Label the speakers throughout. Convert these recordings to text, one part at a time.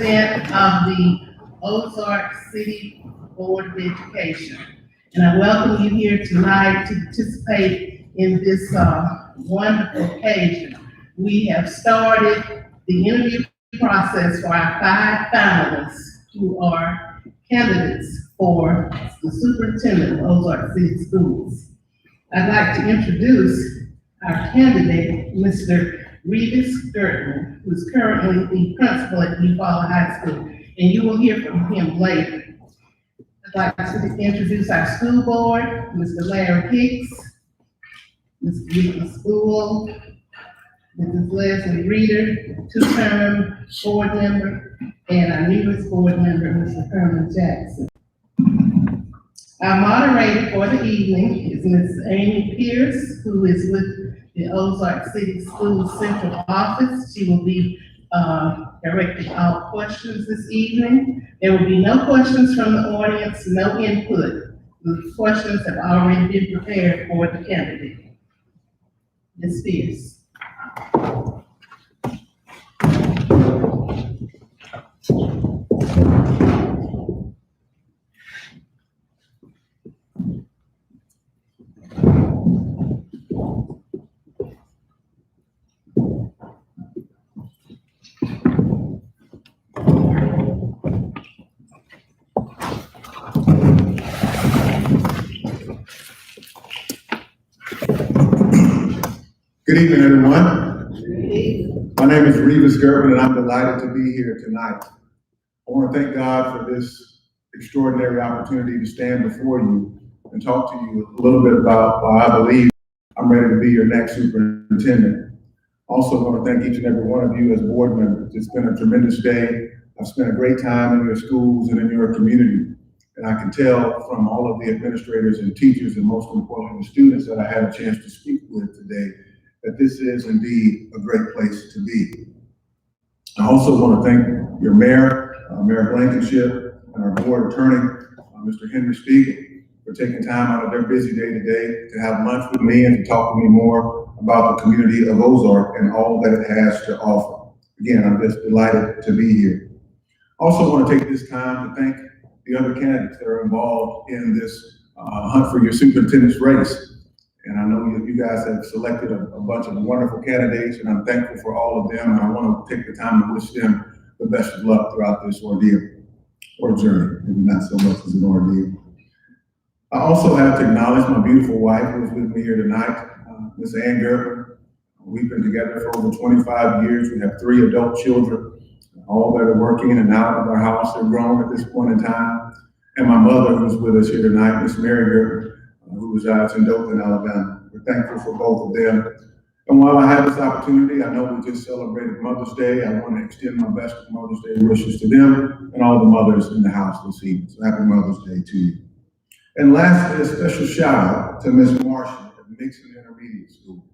Speaker 1: President of the Ozark City Board of Education. And I welcome you here tonight to participate in this wonderful occasion. We have started the interview process for our 5 finalists who are candidates for the Superintendent of Ozark City Schools. I'd like to introduce our candidate, Mr. Reeivice Girtman, who is currently the principal at Eufaula High School, and you will hear from him later. I'd like to introduce our school board, Mr. Larry Hicks, Mr. Rita School, Mrs. Leslie Reeder, 2-term board member, and our newest board member, Mr. Herman Jackson. Our moderator for the evening is Ms. Amy Pierce, who is with the Ozark City Schools Central Office. She will be directing all questions this evening. There will be no questions from the audience, no input. The questions have already been prepared for the candidate. Ms. Pierce.
Speaker 2: Good evening, everyone. Good evening. My name is Reeivice Girtman, and I'm delighted to be here tonight. I want to thank God for this extraordinary opportunity to stand before you and talk to you a little bit about why I believe I'm ready to be your next superintendent. Also want to thank each and every one of you as board members. It's been a tremendous day. I've spent a great time in your schools and in your community. And I can tell from all of the administrators and teachers, and most importantly, the students that I had a chance to speak with today, that this is indeed a great place to be. I also want to thank your mayor, Mayor Blankenship, and our board attorney, Mr. Henry Spiegel, for taking time out of their busy day today to have lunch with me and to talk to me more about the community of Ozark and all that it has to offer. Again, I'm just delighted to be here. Also want to take this time to thank the other candidates that are involved in this hunt for your superintendent's race. And I know you guys have selected a bunch of wonderful candidates, and I'm thankful for all of them. And I want to take the time to wish them the best of luck throughout this ordeal, or journey, maybe not so much as an ordeal. I also have to acknowledge my beautiful wife who is with me here tonight, Ms. Ann Girtman. We've been together for over 25 years. We have 3 adult children, all that are working in and out of our house. They're grown at this point in time. And my mother, who's with us here tonight, Ms. Mary Girtman, who resides in Dothan, Alabama. We're thankful for both of them. And while I have this opportunity, I know we just celebrated Mother's Day. I want to extend my best Mother's Day wishes to them and all the mothers in the house this evening. So happy Mother's Day to you. And lastly, a special shout out to Ms. Marshall at Nixon Intermediate School.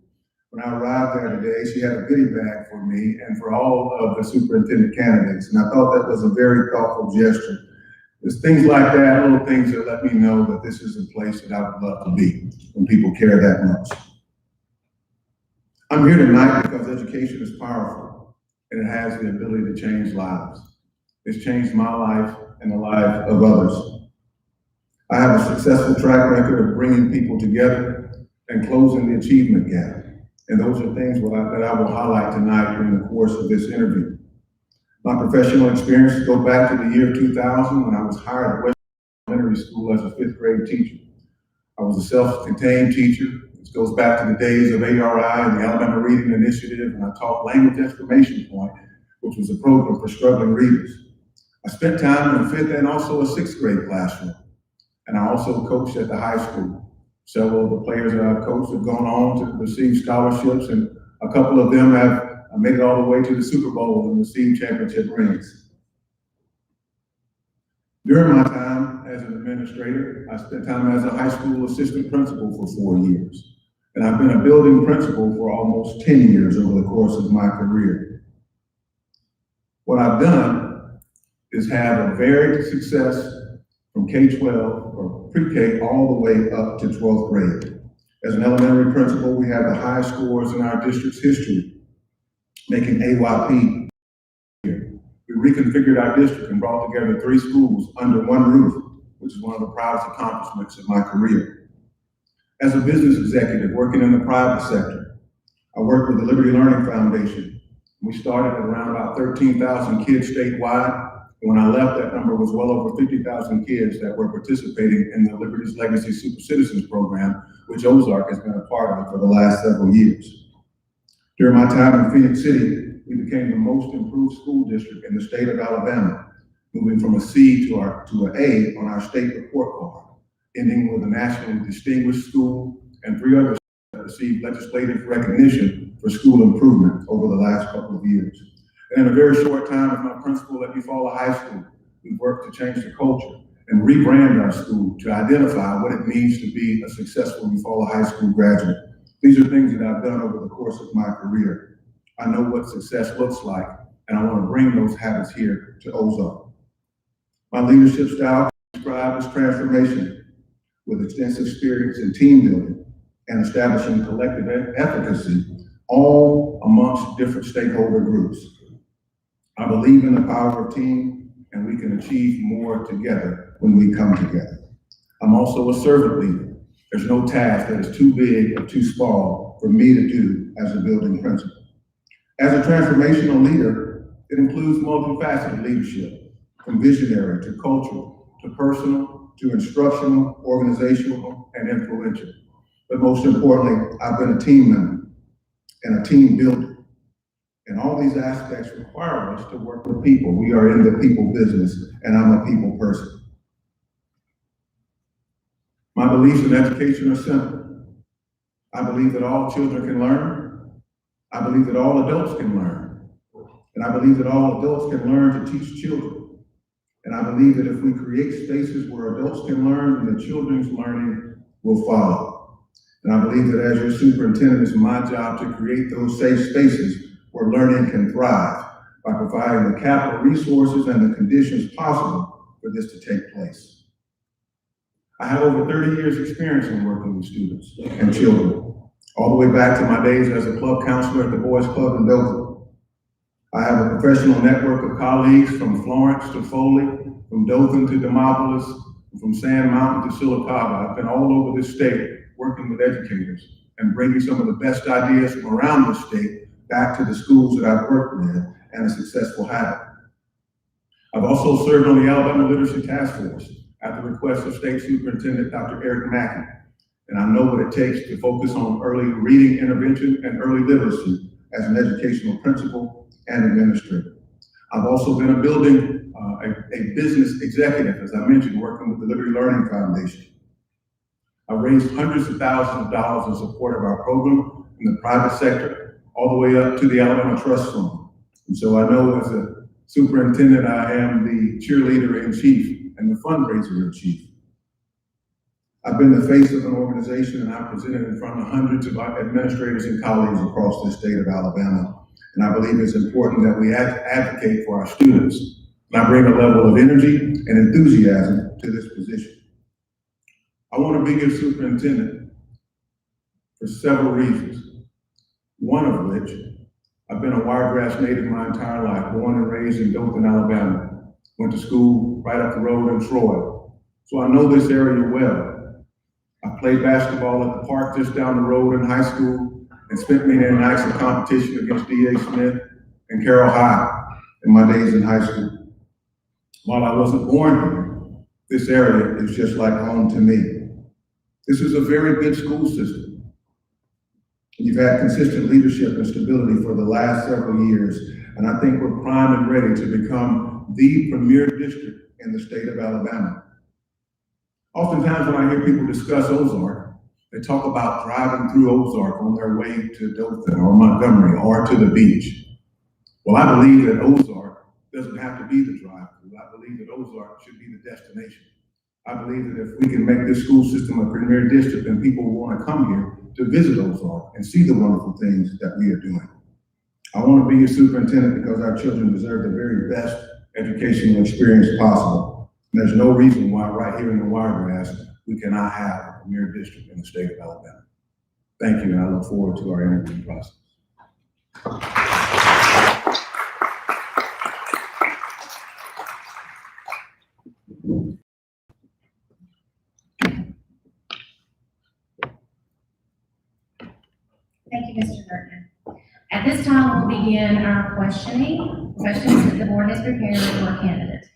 Speaker 2: When I arrived there today, she had a goodie bag for me and for all of the superintendent candidates. And I thought that was a very thoughtful gesture. There's things like that, little things that let me know that this is a place that I would love to be when people care that much. I'm here tonight because education is powerful and it has the ability to change lives. It's changed my life and the life of others. I have a successful track record of bringing people together and closing the achievement gap. And those are things that I will highlight tonight during the course of this interview. My professional experience goes back to the year 2000 when I was hired at West Elementary School as a 5th grade teacher. I was a self-contained teacher. This goes back to the days of ARI and the Alabama Reading Initiative, and I taught Language Exclamation Point, which was a program for struggling readers. I spent time in the 5th and also a 6th grade classroom, and I also coached at the high school. Several of the players that I've coached have gone on to receive scholarships, and a couple of them have made it all the way to the Super Bowl and received championship rings. During my time as an administrator, I spent time as a high school assistant principal for 4 years. And I've been a building principal for almost 10 years over the course of my career. What I've done is have a varied success from K-12 or pre-K all the way up to 12th grade. As an elementary principal, we have the highest scores in our district's history, making AYP. We reconfigured our district and brought together 3 schools under one roof, which is one of the proudest accomplishments of my career. As a business executive working in the private sector, I worked with the Liberty Learning Foundation. We started at around about 13,000 kids statewide. When I left, that number was well over 50,000 kids that were participating in the Liberty's Legacy Super Citizens program, which Ozark has been a part of for the last several years. During my time in Phoenix City, we became the most improved school district in the state of Alabama, moving from a C to an A on our state report card, ending with a nationally distinguished school and 3 others that received legislative recognition for school improvement over the last couple of years. And in a very short time, as my principal at Eufaula High School, we worked to change the culture and rebrand our school to identify what it means to be a successful Eufaula High School graduate. These are things that I've done over the course of my career. I know what success looks like, and I want to bring those habits here to Ozark. My leadership style is described as transformation, with extensive experience in team building and establishing collective efficacy, all amongst different stakeholder groups. I believe in the power of team, and we can achieve more together when we come together. I'm also a servant leader. There's no task that is too big or too small for me to do as a building principal. As a transformational leader, it includes multifaceted leadership, from visionary to cultural, to personal, to instructional, organizational, and influential. But most importantly, I've been a team member and a team builder. And all these aspects require us to work with people. We are in the people business, and I'm a people person. My beliefs in education are simple. I believe that all children can learn. I believe that all adults can learn. And I believe that all adults can learn to teach children. And I believe that if we create spaces where adults can learn, then the children's learning will follow. And I believe that as your superintendent, it's my job to create those safe spaces where learning can thrive by providing the capital resources and the conditions possible for this to take place. I have over 30 years experience in working with students and children, all the way back to my days as a club counselor at the Boys Club in Dothan. I have a professional network of colleagues from Florence to Foley, from Dothan to Demopolis, from Sand Mountain to Silicaca. I've been all over this state working with educators and bringing some of the best ideas from around the state back to the schools that I've worked with and a successful habit. I've also served on the Alabama Literacy Task Force at the request of State Superintendent Dr. Eric Mackey. And I know what it takes to focus on early reading intervention and early literacy as an educational principal and administrator. I've also been a business executive, as I mentioned, working with the Liberty Learning Foundation. I've raised hundreds of thousands of dollars in support of our program in the private sector, all the way up to the Alabama Trust Fund. And so I know as a superintendent, I am the cheerleader in chief and the fundraiser in chief. I've been the face of an organization, and I've presented in front of hundreds of administrators and colleagues across the state of Alabama. And I believe it's important that we advocate for our students. And I bring a level of energy and enthusiasm to this position. I want to be your superintendent for several reasons. One of which, I've been a Wiregrass native my entire life, born and raised in Dothan, Alabama. Went to school right up the road in Troy. So I know this area well. I played basketball at the park just down the road in high school and spent many nights in competition against D.A. Smith and Carroll High in my days in high school. While I wasn't born here, this area is just like home to me. This is a very good school system. You've had consistent leadership and stability for the last several years, and I think we're primed and ready to become the premier district in the state of Alabama. Oftentimes when I hear people discuss Ozark, they talk about driving through Ozark on their way to Dothan or Montgomery or to the beach. Well, I believe that Ozark doesn't have to be the drive-through. I believe that Ozark should be the destination. I believe that if we can make this school system a premier district, then people will want to come here to visit Ozark and see the wonderful things that we are doing. I want to be a superintendent because our children deserve the very best educational experience possible. And there's no reason why right here in the Wiregrass we cannot have a premier district in the state of Alabama. Thank you, and I look forward to our interview process.
Speaker 3: begin our questions that the board has prepared for a candidate.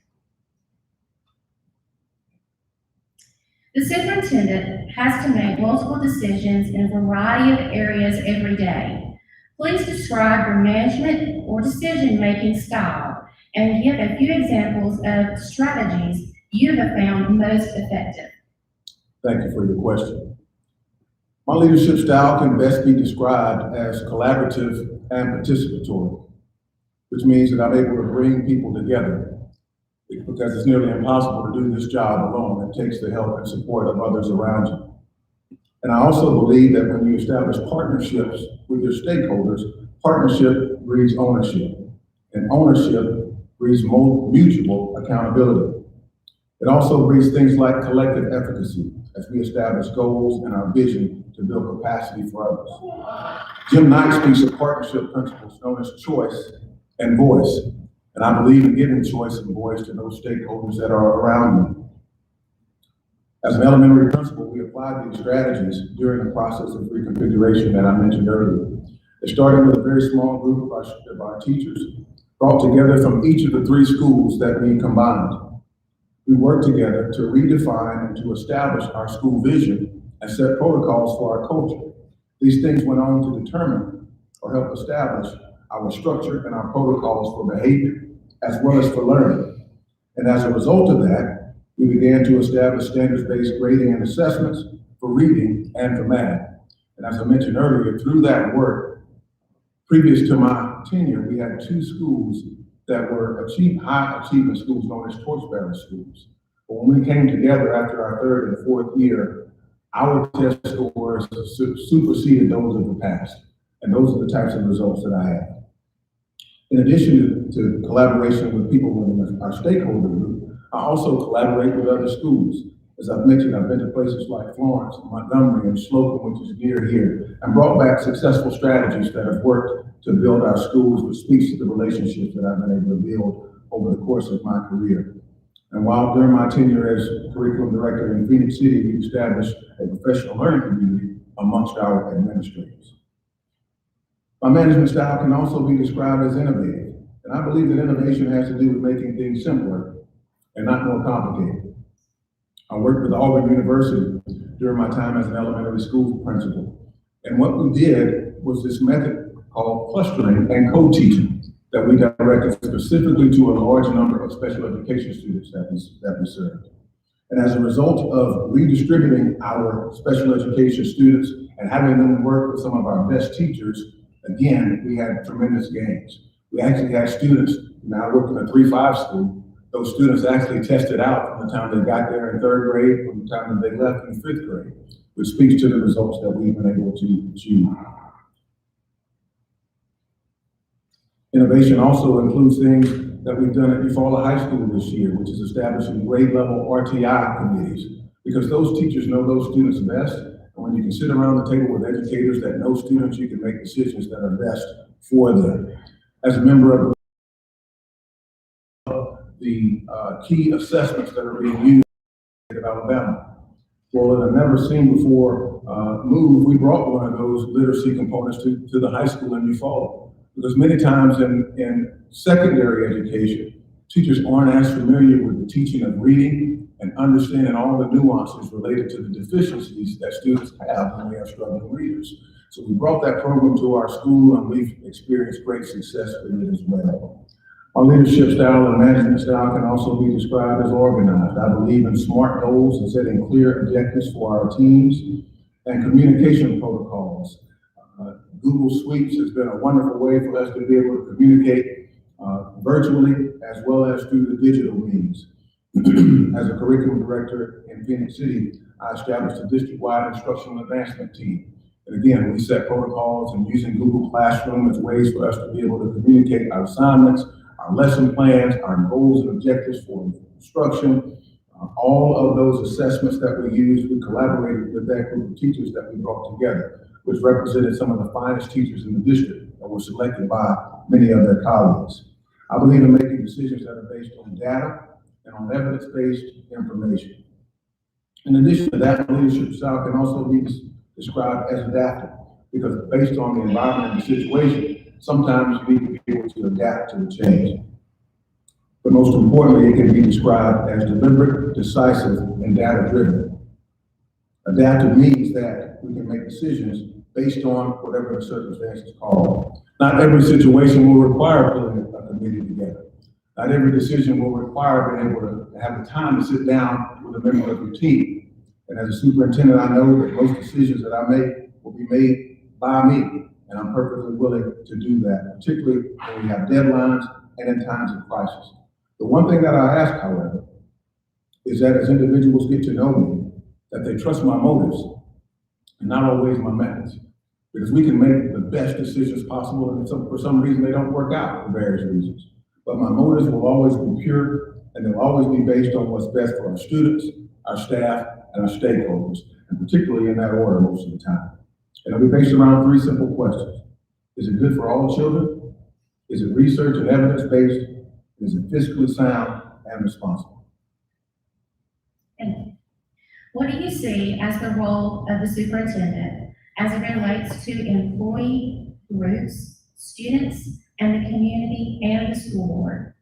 Speaker 3: The superintendent has to make multiple decisions in a variety of areas every day. Please describe your management or decision-making style and give a few examples of strategies you have found most effective.
Speaker 2: Thank you for your question. My leadership style can best be described as collaborative and participatory, which means that I'm able to bring people together because it's nearly impossible to do this job alone. It takes the help and support of others around you. And I also believe that when you establish partnerships with your stakeholders, partnership breeds ownership, and ownership breeds mutual accountability. It also breeds things like collective efficacy as we establish goals and our vision to build capacity for others. Jim Knight speaks of partnership principles known as choice and voice. And I believe in giving choice and voice to those stakeholders that are around me. As an elementary principal, we applied these strategies during the process of reconfiguration that I mentioned earlier. It started with a very small group of our teachers, brought together from each of the 3 schools that we combined. We worked together to redefine and to establish our school vision and set protocols for our culture. These things went on to determine or help establish our structure and our protocols for behavior, as well as for learning. And as a result of that, we began to establish standards-based grading and assessments for reading and for math. And as I mentioned earlier, through that work, previous to my tenure, we had 2 schools that were high achievement schools known as torchbearer schools. But when we came together after our 3rd and 4th year, our test scores superseded those of the past. And those are the types of results that I had. In addition to collaboration with people within our stakeholder group, I also collaborate with other schools. As I've mentioned, I've been to places like Florence, Montgomery, and Slocum, which is near here, and brought back successful strategies that have worked to build our schools, which speaks to the relationships that I've been able to build over the course of my career. And while during my tenure as curriculum director in Phoenix City, we established a professional learning community amongst our administrators. My management style can also be described as innovative, and I believe that innovation has to do with making things simpler and not more complicated. I worked with Auburn University during my time as an elementary school principal, and what we did was this method called clustering and co-teaching that we directed specifically to a large number of special education students that we served. And as a result of redistributing our special education students and having them work with some of our best teachers, again, we had tremendous gains. We actually had students, now I work in a 3-5 school, those students actually tested out from the time they got there in 3rd grade, from the time that they left in 5th grade, which speaks to the results that we've been able to achieve. Innovation also includes things that we've done at Eufaula High School this year, which is establishing grade level RTI committees, because those teachers know those students best. And when you can sit around the table with educators that know students, you can make decisions that are best for them. As a member of the key assessments that are being used in the state of Alabama, well, in a never seen before move, we brought one of those literacy components to the high school in Eufaula. Because many times in secondary education, teachers aren't as familiar with the teaching of reading and understanding all the nuances related to the deficiencies that students have when we have struggling readers. So we brought that program to our school, and we've experienced great success with it as well. Our leadership style and management style can also be described as organized. I believe in SMART goals and setting clear objectives for our teams and communication protocols. Google Suites has been a wonderful way for us to be able to communicate virtually as well as through the digital means. As a curriculum director in Phoenix City, I established a district-wide instructional advancement team. And again, we set protocols and using Google Classroom as ways for us to be able to communicate our assignments, our lesson plans, our goals and objectives for instruction. All of those assessments that we used, we collaborated with that group of teachers that we brought together, which represented some of the finest teachers in the district that were selected by many of their colleagues. I believe in making decisions that are based on data and on evidence-based information. In addition to that, leadership style can also be described as adaptive, because based on the environment and the situation, sometimes you need to be able to adapt to the change. But most importantly, it can be described as deliberate, decisive, and data-driven. Adaptive means that we can make decisions based on whatever the circumstances call. Not every situation will require pulling a committee together. Not every decision will require being able to have the time to sit down with a member of your team. And as a superintendent, I know that most decisions that I make will be made by me, and I'm perfectly willing to do that, particularly when we have deadlines and in times of crisis. The one thing that I ask, however, is that as individuals get to know me, that they trust my motives and not always my methods. Because we can make the best decisions possible, and for some reason they don't work out for various reasons. But my motives will always be pure, and they'll always be based on what's best for our students, our staff, and our stakeholders, and particularly in that order most of the time. And it'll be based around three simple questions. Is it good for all children? Is it research and evidence-based? Is it fiscally sound and responsible?
Speaker 3: And what do you see as the role of the superintendent as it relates to employee groups, students, and the community and the school board?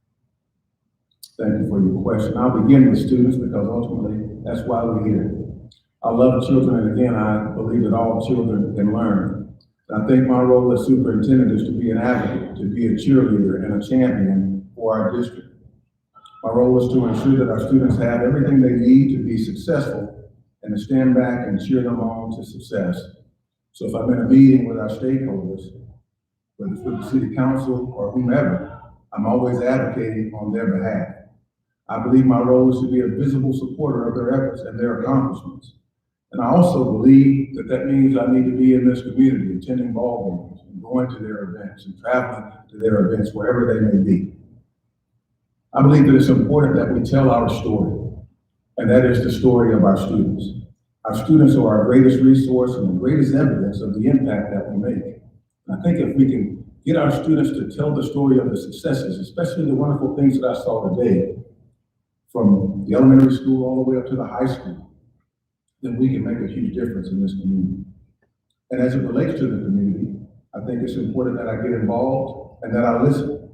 Speaker 2: Thank you for your question. I'll begin with students because ultimately that's why we're here. I love children, and again, I believe that all children can learn. I think my role as superintendent is to be an advocate, to be a cheerleader and a champion for our district. My role is to ensure that our students have everything they need to be successful and to stand back and cheer them on to success. So if I'm in a meeting with our stakeholders, whether it's with the city council or whomever, I'm always advocating on their behalf. I believe my role is to be a visible supporter of their efforts and their accomplishments. And I also believe that that means I need to be in this community, attending ball games and going to their events and traveling to their events, wherever they may be. I believe that it's important that we tell our story, and that is the story of our students. Our students are our greatest resource and the greatest evidence of the impact that we make. And I think if we can get our students to tell the story of the successes, especially the wonderful things that I saw today, from the elementary school all the way up to the high school, then we can make a huge difference in this community. And as it relates to the community, I think it's important that I get involved and that I listen,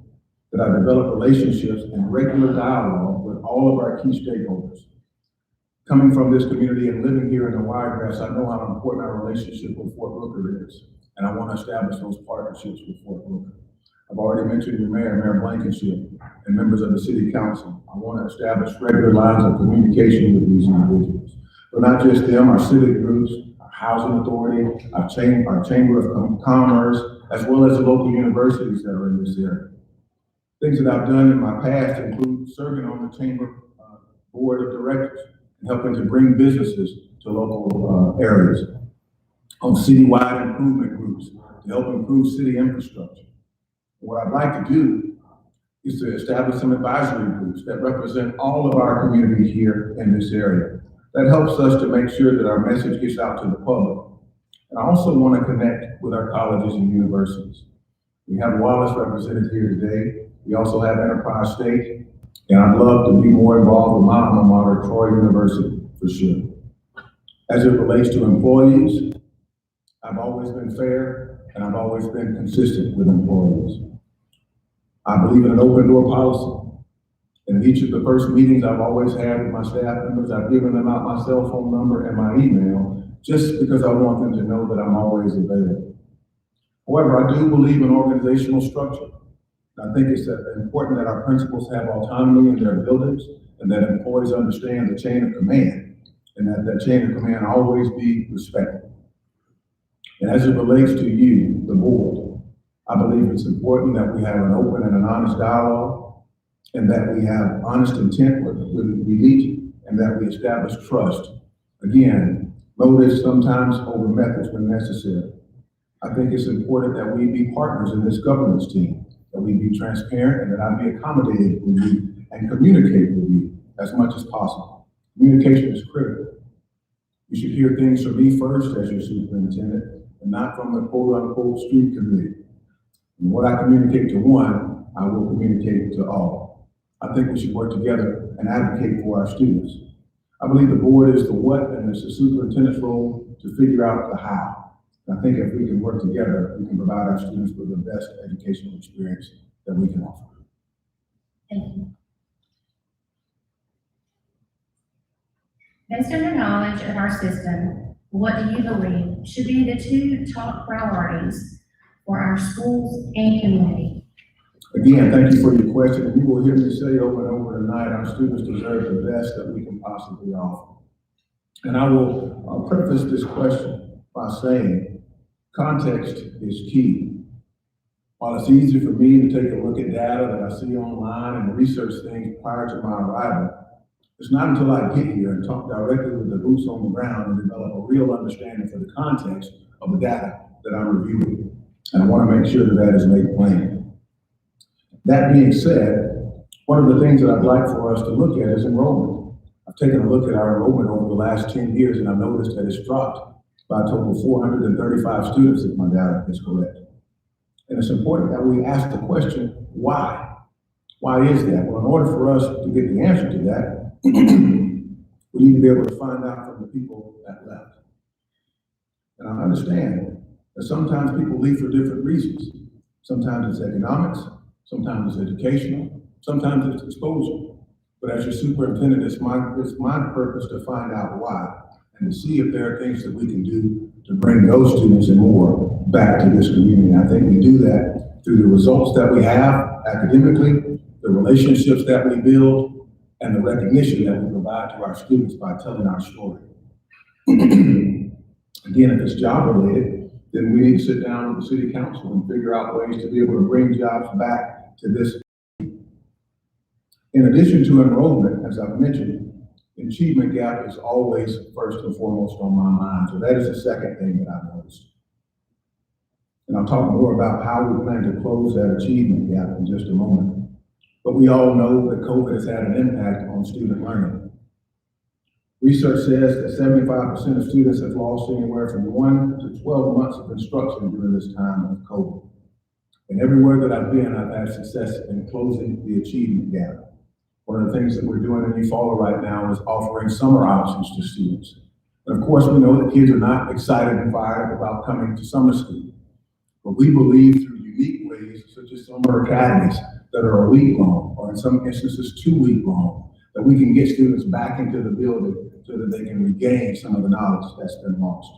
Speaker 2: that I develop relationships and regular dialogue with all of our key stakeholders. Coming from this community and living here in the Wiregrass, I know how important our relationship with Fort Brooker is, and I want to establish those partnerships with Fort Brooker. I've already mentioned your mayor, Mayor Blankenship, and members of the city council. I want to establish regular lines of communication with these individuals. But not just them, our civic groups, our housing authority, our chamber of commerce, as well as the local universities that are in this area. Things that I've done in my past include serving on the chamber board of directors and helping to bring businesses to local areas, on citywide improvement groups to help improve city infrastructure. What I'd like to do is to establish some advisory groups that represent all of our community here in this area. That helps us to make sure that our message gets out to the public. And I also want to connect with our colleges and universities. We have Wallace represented here today. We also have Enterprise State, and I'd love to be more involved with my alma mater, Troy University, for sure. As it relates to employees, I've always been fair, and I've always been consistent with employees. I believe in an open door policy. In each of the first meetings I've always had with my staff members, I've given them out my cell phone number and my email, just because I want them to know that I'm always available. However, I do believe in organizational structure. I think it's important that our principals have autonomy in their buildings and that employees understand the chain of command, and that chain of command always be respected. And as it relates to you, the board, I believe it's important that we have an open and an honest dialogue, and that we have honest intent with we meet, and that we establish trust. Again, motives sometimes over methods when necessary. I think it's important that we be partners in this governance team, that we be transparent, and that I be accommodated with you and communicate with you as much as possible. Communication is critical. You should hear things from me first as your superintendent, and not from the quote-unquote street committee. And what I communicate to one, I will communicate to all. I think we should work together and advocate for our students. I believe the board is the what, and it's the superintendent's role to figure out the how. I think if we can work together, we can provide our students with the best educational experience that we can offer.
Speaker 3: Thank you. Based on your knowledge of our system, what do you believe should be the two top priorities for our schools and community?
Speaker 2: Again, thank you for your question. And you will hear me say over and over tonight, our students deserve the best that we can possibly offer. And I'll preface this question by saying context is key. While it's easy for me to take a look at data that I see online and research things prior to my arrival, it's not until I get here and talk directly with the boots on the ground and develop a real understanding for the context of the data that I'm reviewing. And I want to make sure that that is made plain. That being said, one of the things that I'd like for us to look at is enrollment. I've taken a look at our enrollment over the last 10 years and I've noticed that it's dropped by a total of 435 students if my data is correct. And it's important that we ask the question, why? Why is that? Well, in order for us to get the answer to that, we need to be able to find out from the people that left. And I understand that sometimes people leave for different reasons. Sometimes it's economics, sometimes it's educational, sometimes it's exposure. But as your superintendent, it's my purpose to find out why and to see if there are things that we can do to bring those students and more back to this community. I think we do that through the results that we have academically, the relationships that we build, and the recognition that we provide to our students by telling our story. Again, if it's job related, then we need to sit down with the city council and figure out ways to be able to bring jobs back to this. In addition to enrollment, as I've mentioned, achievement gap is always first and foremost on my mind. So that is the second thing that I've noticed. And I'll talk more about how we plan to close that achievement gap in just a moment. But we all know that COVID has had an impact on student learning. Research says that 75% of students have lost anywhere from 1 to 12 months of instruction during this time of COVID. And everywhere that I've been, I've had success in closing the achievement gap. One of the things that we're doing in Eufaula right now is offering summer options to students. And of course, we know that kids are not excited and fired about coming to summer school. But we believe through unique ways, such as summer academies that are a week long, or in some instances 2 week long, that we can get students back into the building so that they can regain some of the knowledge that's been lost.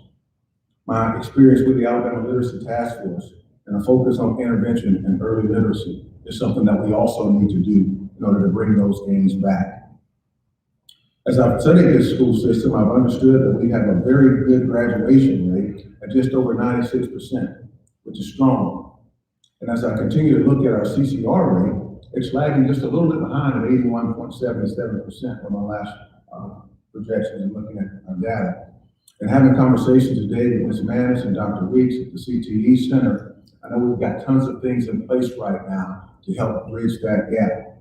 Speaker 2: My experience with the Alabama Literacy Task Force and a focus on intervention and early literacy is something that we also need to do in order to bring those gains back. As I've studied this school system, I've understood that we have a very good graduation rate at just over 96%, which is strong. And as I continue to look at our CCR rate, it's lagging just a little bit behind at 81.77% from my last projections and looking at our data. And having conversations today with Ms. Mannis and Dr. Weeks at the CTE Center, I know we've got tons of things in place right now to help bridge that gap.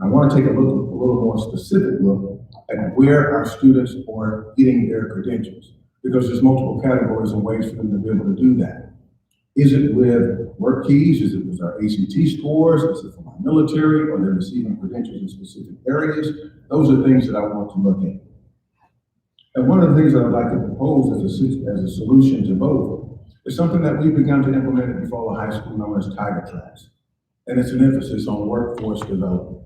Speaker 2: I want to take a little more specific look at where our students are getting their credentials, because there's multiple categories and ways for them to be able to do that. Is it with work keys? Is it with our ACT scores? Is it from our military? Or they're receiving credentials in specific areas? Those are things that I want to look at. And one of the things that I'd like to propose as a solution to both is something that we've begun to implement at Eufaula High School known as Tiger Tracks. And it's an emphasis on workforce development.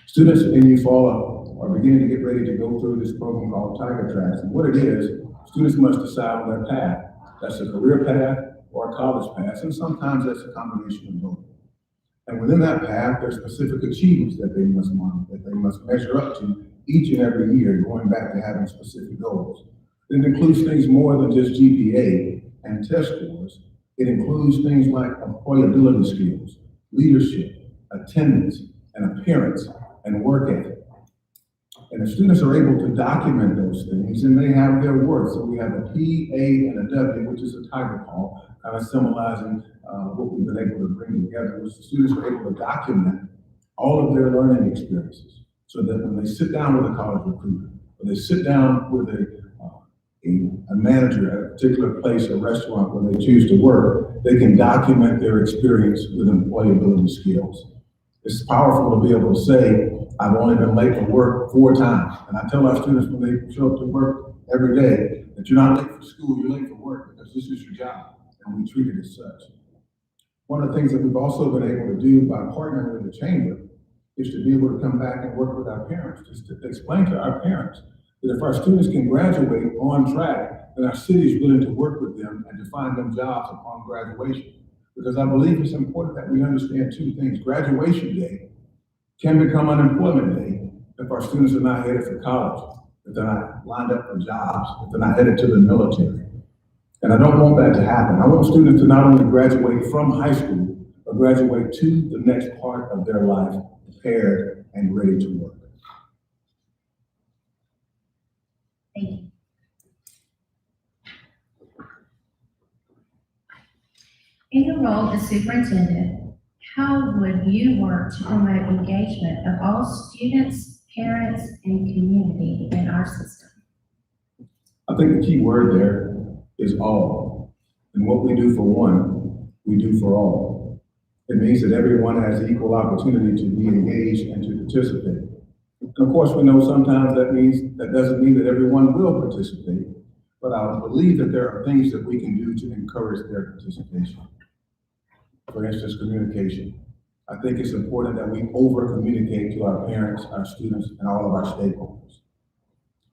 Speaker 2: Students in Eufaula are beginning to get ready to go through this program called Tiger Tracks. And what it is, students must decide on their path. That's a career path or a college path, and sometimes that's a combination of both. And within that path, there's specific achievements that they must measure up to each and every year, going back to having specific goals. It includes things more than just GPA and test scores. It includes things like employability skills, leadership, attendance, and appearance, and work ethic. And if students are able to document those things, then they have their worth. So we have a P, A, and a W, which is a tiger paw, kind of symbolizing what we've been able to bring together, which the students are able to document all of their learning experiences, so that when they sit down with a college recruiter, or they sit down with a manager at a particular place or restaurant where they choose to work, they can document their experience with employability skills. It's powerful to be able to say, I've only been late for work 4 times. And I tell our students when they show up to work every day, that you're not late for school, you're late for work, because this is your job, and we treat it as such. One of the things that we've also been able to do by partnering with the chamber is to be able to come back and work with our parents, just to explain to our parents that if our students can graduate on track, then our city is willing to work with them and to find them jobs upon graduation. Because I believe it's important that we understand two things. Graduation day can become unemployment day if our students are not headed for college, if they're not lined up for jobs, if they're not headed to the military. And I don't want that to happen. I want students to not only graduate from high school, but graduate to the next part of their life prepared and ready to work.
Speaker 3: Thank you. In your role as superintendent, how would you work to promote engagement of all students, parents, and community in our system?
Speaker 2: I think the key word there is all. And what we do for one, we do for all. It means that everyone has equal opportunity to be engaged and to participate. And of course, we know sometimes that doesn't mean that everyone will participate, but I believe that there are things that we can do to encourage their participation. For instance, communication. I think it's important that we over-communicate to our parents, our students, and all of our stakeholders.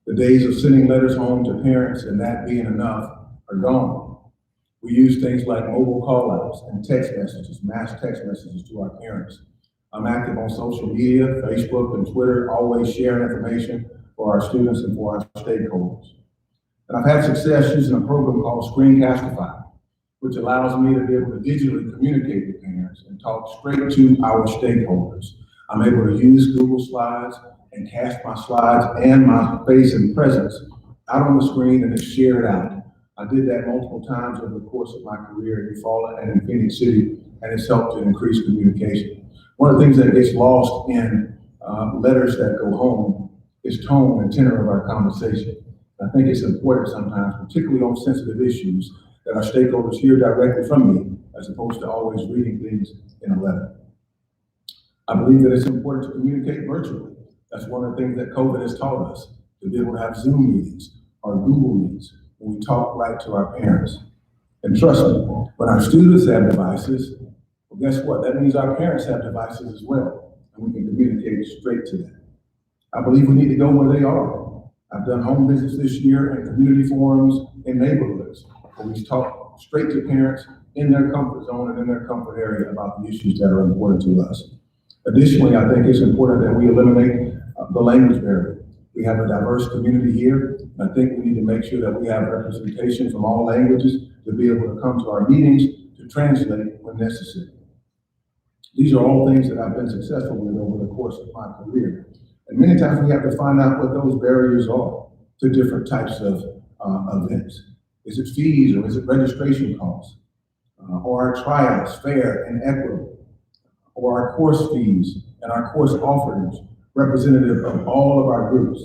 Speaker 2: The days of sending letters home to parents and that being enough are gone. We use things like mobile call-outs and text messages, mass text messages to our parents. I'm active on social media, Facebook and Twitter, always sharing information for our students and for our stakeholders. And I've had success using a program called Screencastify, which allows me to be able to digitally communicate with parents and talk straight to our stakeholders. I'm able to use Google Slides and cast my slides and my face and presence out on the screen and it's shared out. I did that multiple times over the course of my career in Eufaula and in Phoenix City, and it's helped to increase communication. One of the things that gets lost in letters that go home is tone and tenor of our conversation. I think it's important sometimes, particularly on sensitive issues, that our stakeholders hear directly from me, as opposed to always reading things in a letter. I believe that it's important to communicate virtually. That's one of the things that COVID has taught us, to be able to have Zoom meetings or Google Meets, when we talk right to our parents. And trust me, when our students have devices, well, guess what? That means our parents have devices as well, and we can communicate straight to them. I believe we need to go where they are. I've done home visits this year and community forums in neighborhoods, where we talk straight to parents in their comfort zone and in their comfort area about the issues that are important to us. Additionally, I think it's important that we eliminate the language barrier. We have a diverse community here. I think we need to make sure that we have representation from all languages to be able to come to our meetings to translate when necessary. These are all things that I've been successful with over the course of my career. And many times we have to find out what those barriers are to different types of events. Is it fees or is it registration costs? Or our tryouts, fair and equitable? Or our course fees and our course offerings, representative of all of our groups?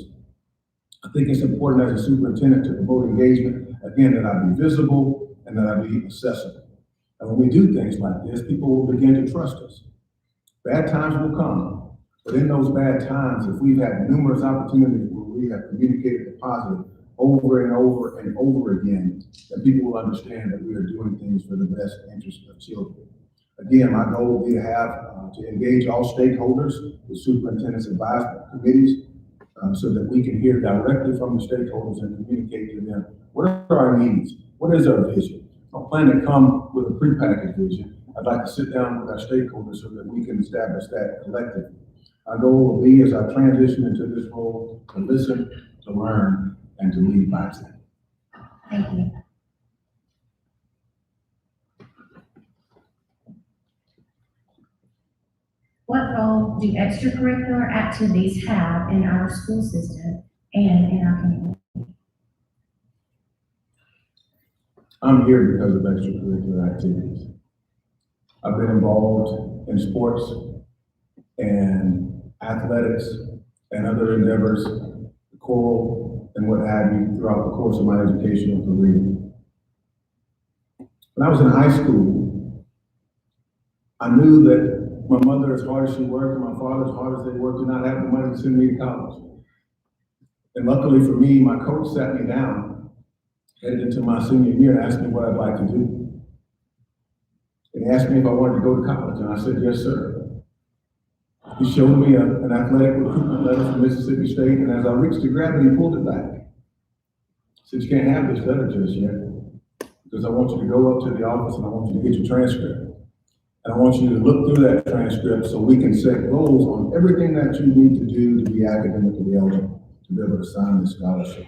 Speaker 2: I think it's important as a superintendent to promote engagement, again, that I be visible and that I be accessible. And when we do things like this, people will begin to trust us. Bad times will come, but in those bad times, if we've had numerous opportunities where we have communicated the positive over and over and over again, then people will understand that we are doing things for the best interest of children. Again, my goal will be to have to engage all stakeholders with superintendent's advisory committees so that we can hear directly from the stakeholders and communicate to them what are our needs, what is our vision. I don't plan to come with a prepackaged vision. I'd like to sit down with our stakeholders so that we can establish that collectively. Our goal will be, as I transition into this role, to listen, to learn, and to lead by example.
Speaker 3: Thank you. What role do extracurricular activities have in our school system and in our community?
Speaker 2: I'm here because of extracurricular activities. I've been involved in sports and athletics and other endeavors, choral and what have you, throughout the course of my educational career. When I was in high school, I knew that my mother, as hard as she worked, and my father, as hard as they worked, did not have the money to send me to college. And luckily for me, my coach sat me down headed into my senior year and asked me what I'd like to do. And he asked me if I wanted to go to college, and I said, yes, sir. He showed me an athletic recruitment letter from Mississippi State, and as I reached to grab it, he pulled it back. He said, you can't have this letter just yet, because I want you to go up to the office and I want you to get your transcript. And I want you to look through that transcript so we can set goals on everything that you need to do to be academically eligible, to be able to sign this scholarship.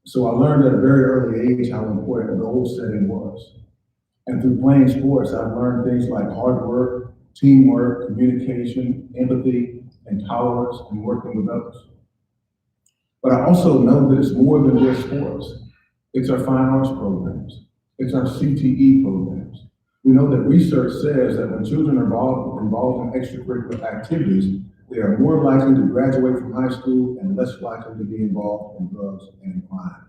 Speaker 2: So I learned at a very early age how important goal setting was. And through playing sports, I've learned things like hard work, teamwork, communication, empathy, and tolerance, and working with others. But I also know that it's more than just sports. It's our fine arts programs. It's our CTE programs. We know that research says that when children are involved in extracurricular activities, they are more likely to graduate from high school and less likely to be involved in drugs and crime.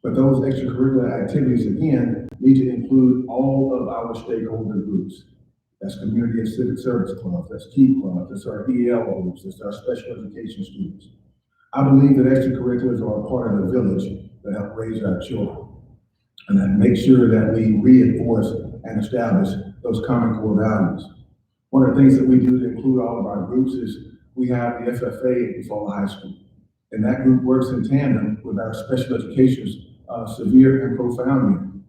Speaker 2: But those extracurricular activities, again, need to include all of our stakeholder groups. That's community and civic service clubs, that's key clubs, that's our EL groups, that's our special education students. I believe that extracurriculars are a part of the village that help raise our children and that make sure that we reinforce and establish those common core values. One of the things that we do to include all of our groups is we have the FFA at Eufaula High School. And that group works in tandem with our special education's severe and profound unit.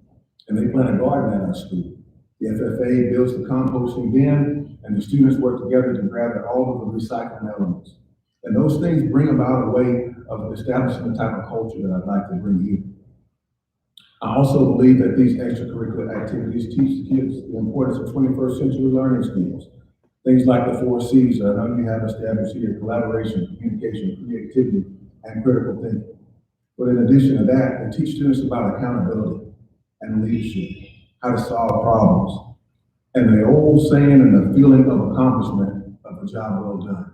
Speaker 2: And they plant a garden at our school. The FFA builds the composting bin, and the students work together to gather all of the recycling elements. And those things bring about a way of establishing the type of culture that I'd like to bring here. I also believe that these extracurricular activities teach the kids the importance of 21st century learning skills. Things like the 4 C's that I know you have established here: collaboration, communication, creativity, and critical thinking. But in addition to that, they teach students about accountability and leadership, how to solve problems, and the old saying and the feeling of accomplishment of a job well done.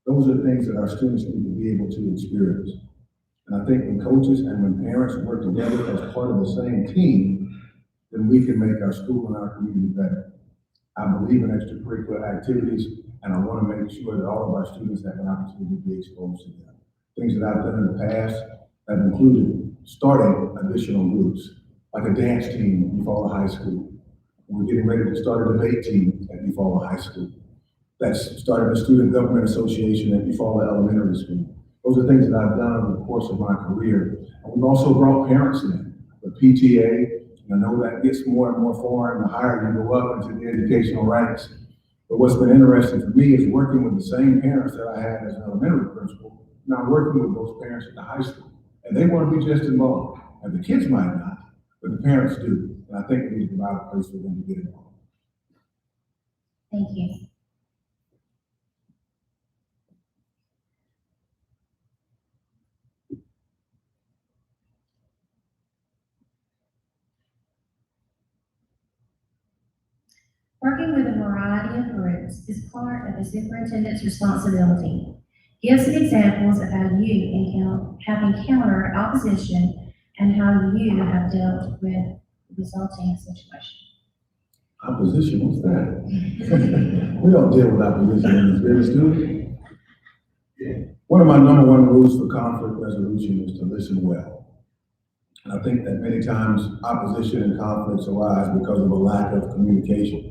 Speaker 2: Those are things that our students need to be able to experience. And I think when coaches and when parents work together as part of the same team, then we can make our school and our community better. I believe in extracurricular activities, and I want to make sure that all of our students have an opportunity to be exposed to them. Things that I've done in the past have included starting additional groups, like a dance team at Eufaula High School. We're getting ready to start a debate team at Eufaula High School. That's started a student government association at Eufaula Elementary School. Those are things that I've done over the course of my career. And we've also brought parents in, the PTA. I know that gets more and more foreign the higher you go up into the educational ranks. But what's been interesting for me is working with the same parents that I had as an elementary principal, now working with those parents at the high school. And they want to be just involved. And the kids might not, but the parents do. And I think we need to provide a place for them to get involved.
Speaker 3: Thank you. Working with a variety of groups is part of the superintendent's responsibility. Give some examples of how you have encountered opposition and how you have dealt with the resulting situation.
Speaker 2: Opposition, what's that? We don't deal with opposition in this business, do we? One of my number 1 rules for conflict resolution is to listen well. And I think that many times opposition and conflicts arise because of a lack of communication.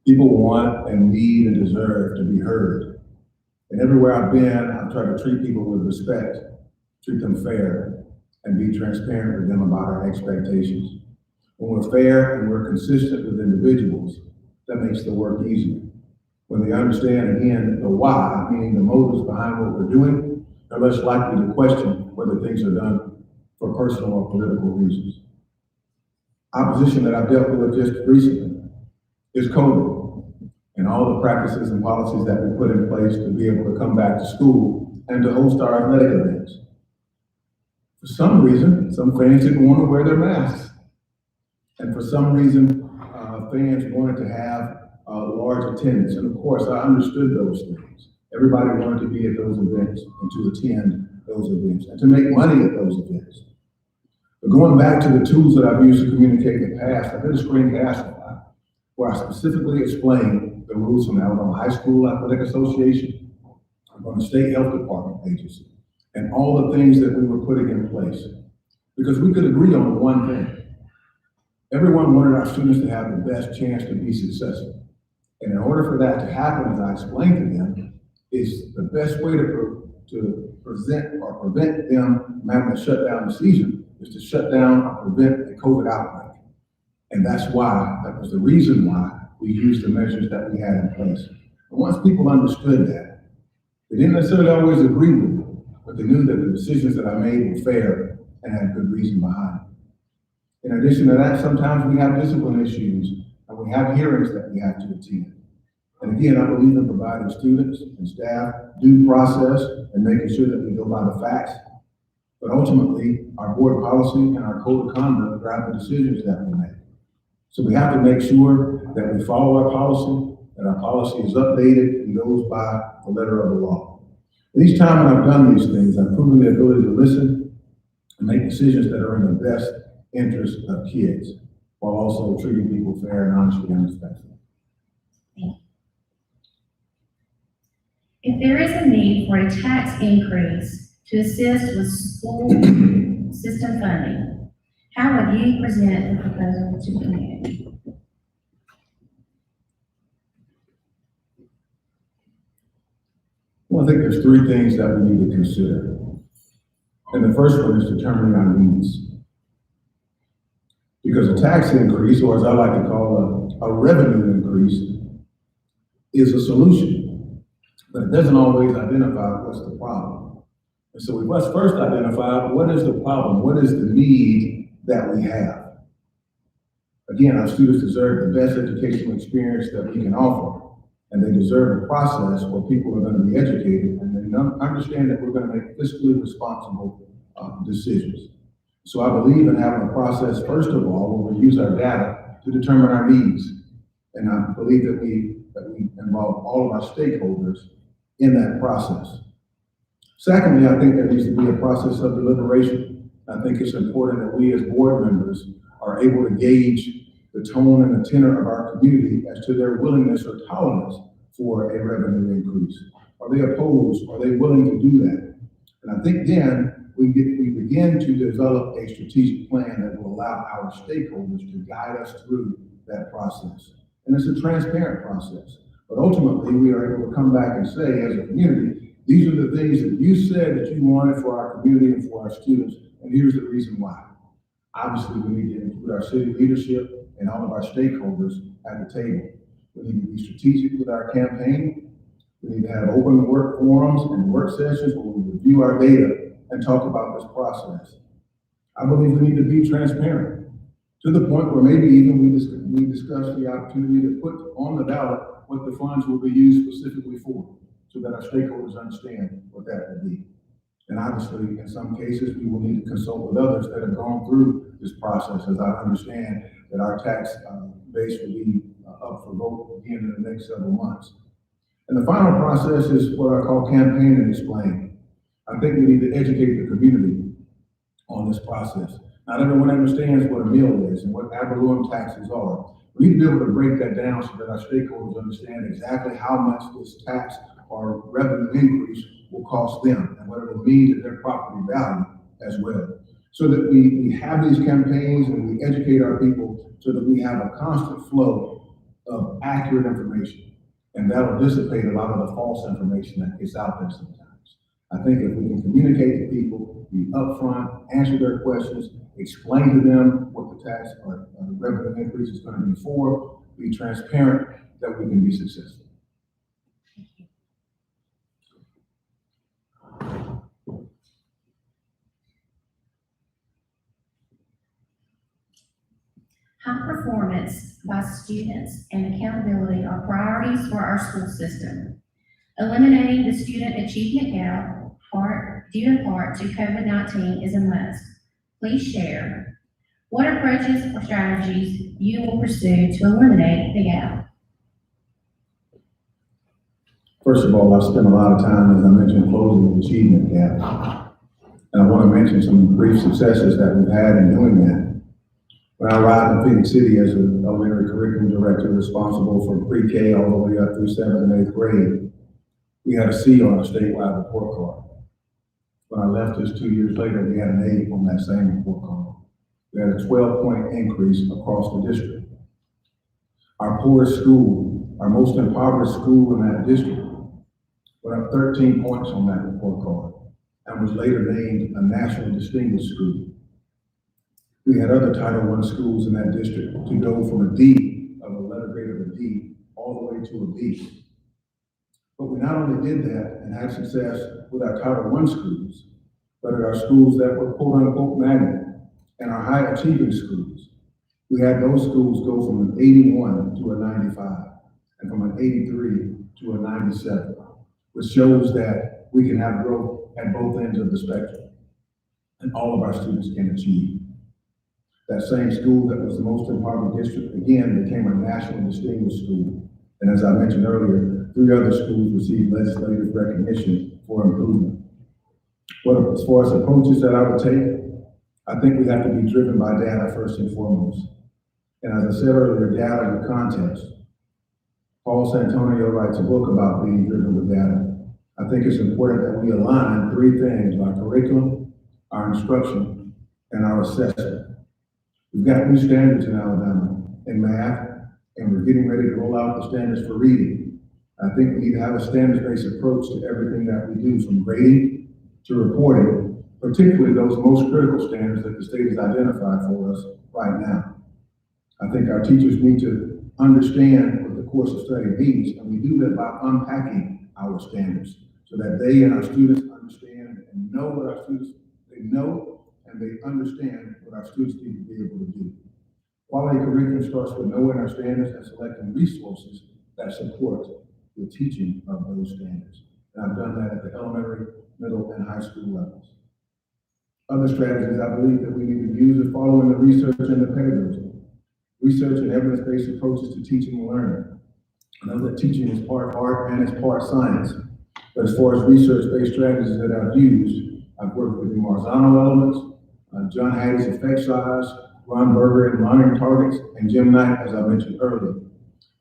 Speaker 2: People want and need and deserve to be heard. And everywhere I've been, I've tried to treat people with respect, treat them fair, and be transparent with them about our expectations. When we're fair and we're consistent with individuals, that makes the work easier. When they understand, again, the why, meaning the motives behind what we're doing, they're less likely to question whether things are done for personal or political reasons. Opposition that I've dealt with just recently is COVID and all the practices and policies that we put in place to be able to come back to school and to host our athletic events. For some reason, some fans didn't want to wear their masks. And for some reason, fans wanted to have large attendance. And of course, I understood those things. Everybody wanted to be at those events and to attend those events and to make money at those events. But going back to the tools that I've used to communicate in the past, I did a screencast where I specifically explained the rules from the Alabama High School Athletic Association, from the State Health Department agency, and all the things that we were putting in place. because we could agree on one thing. Everyone wanted our students to have the best chance to be successful. And in order for that to happen, as I explained to them, is the best way to prevent them from having to shut down the season is to shut down or prevent a COVID outbreak. And that was the reason why we used the measures that we had in place. And once people understood that, they didn't necessarily always agree with it, but they knew that the decisions that I made were fair and had good reason behind it. In addition to that, sometimes we have discipline issues and we have hearings that we have to attend. And again, I believe in providing students and staff due process and making sure that we go by the facts. But ultimately, our board policy and our code of conduct drive the decisions that we make. So we have to make sure that we follow our policy, that our policy is updated and goes by the letter of the law. And each time when I've done these things, I've proven the ability to listen and make decisions that are in the best interest of kids, while also treating people fair and honestly and respectfully.
Speaker 3: If there is a need for a tax increase to assist with school system funding, how would you present the proposal to the committee?
Speaker 2: Well, I think there's three things that we need to consider. And the first one is determining our needs. Because a tax increase, or as I like to call a revenue increase, is a solution, but it doesn't always identify what's the problem. And so we must first identify what is the problem, what is the need that we have. Again, our students deserve the best educational experience that we can offer, and they deserve a process where people are going to be educated and they understand that we're going to make fiscally responsible decisions. So I believe in having a process, first of all, where we use our data to determine our needs. And I believe that we involve all of our stakeholders in that process. Secondly, I think there needs to be a process of deliberation. I think it's important that we as board members are able to gauge the tone and the tenor of our community as to their willingness or tolerance for a revenue increase. Are they opposed? Are they willing to do that? And I think then we begin to develop a strategic plan that will allow our stakeholders to guide us through that process. And it's a transparent process. But ultimately, we are able to come back and say, as a community, these are the things that you said that you wanted for our community and for our students, and here's the reason why. Obviously, we need to include our city leadership and all of our stakeholders at the table. We need to be strategic with our campaign. We need to have open work forums and work sessions where we review our data and talk about this process. I believe we need to be transparent to the point where maybe even we discuss the opportunity to put on the ballot what the funds will be used specifically for, so that our stakeholders understand what that will be. And obviously, in some cases, we will need to consult with others that have gone through this process, as I understand that our tax base will be up for vote again in the next several months. And the final process is what I call campaign and explain. I think we need to educate the community on this process. Not everyone understands what a meal is and what ad valorem taxes are. We need to be able to break that down so that our stakeholders understand exactly how much this tax or revenue increase will cost them and what it will mean to their property value as well. So that we have these campaigns and we educate our people so that we have a constant flow of accurate information. And that'll dissipate a lot of the false information that gets out there sometimes. I think if we can communicate to people, be upfront, answer their questions, explain to them what the tax or revenue increase is going to be for, be transparent, that we can be successful.
Speaker 3: High performance by students and accountability are priorities for our school system. Eliminating the student achievement gap, due in part to COVID-19, is a must. Please share what approaches or strategies you will pursue to eliminate the gap.
Speaker 2: First of all, I've spent a lot of time, as I mentioned, closing the achievement gap. And I want to mention some brief successes that we've had in doing that. When I arrived in Phoenix City as an elementary curriculum director responsible for pre-K all the way up through 7th and 8th grade, we had a C on a statewide report card. When I left just 2 years later, we had an 8 on that same report card. We had a 12-point increase across the district. Our poorest school, our most impoverished school in that district, went up 13 points on that report card and was later named a National Distinguished School. We had other Title I schools in that district to go from a D, of a letter grade of a D, all the way to a B. But we not only did that and had success with our Title I schools, but at our schools that were quote-unquote magnet and our high-achieving schools. We had those schools go from an 81 to a 95, and from an 83 to a 97, which shows that we can have growth at both ends of the spectrum, and all of our students can achieve. That same school that was the most impoverished district, again, became a National Distinguished School. And as I mentioned earlier, 3 other schools received legislative recognition for improvement. Well, as far as approaches that I would take, I think we have to be driven by data first and foremost. And as I said earlier, data with context. Paul Santonio writes a book about being driven with data. I think it's important that we align 3 things: our curriculum, our instruction, and our assessment. We've got new standards in Alabama in math, and we're getting ready to roll out the standards for reading. I think we need to have a standards-based approach to everything that we do, from grading to reporting, particularly those most critical standards that the state has identified for us right now. I think our teachers need to understand what the course of study means, and we do that by unpacking our standards so that they and our students understand and know what our students, they know and they understand what our students need to be able to do. Quality curriculum starts with knowing our standards and selecting resources that support the teaching of those standards. And I've done that at the elementary, middle, and high school levels. Other strategies I believe that we need to use are following the research and the pedagogy. Research and evidence-based approaches to teaching and learning. I know that teaching is part art and it's part science, but as far as research-based strategies that I've used, I've worked with the Marzano elements, John Hattie's effect size, Ron Berger and learning targets, and Jim Knight, as I mentioned earlier.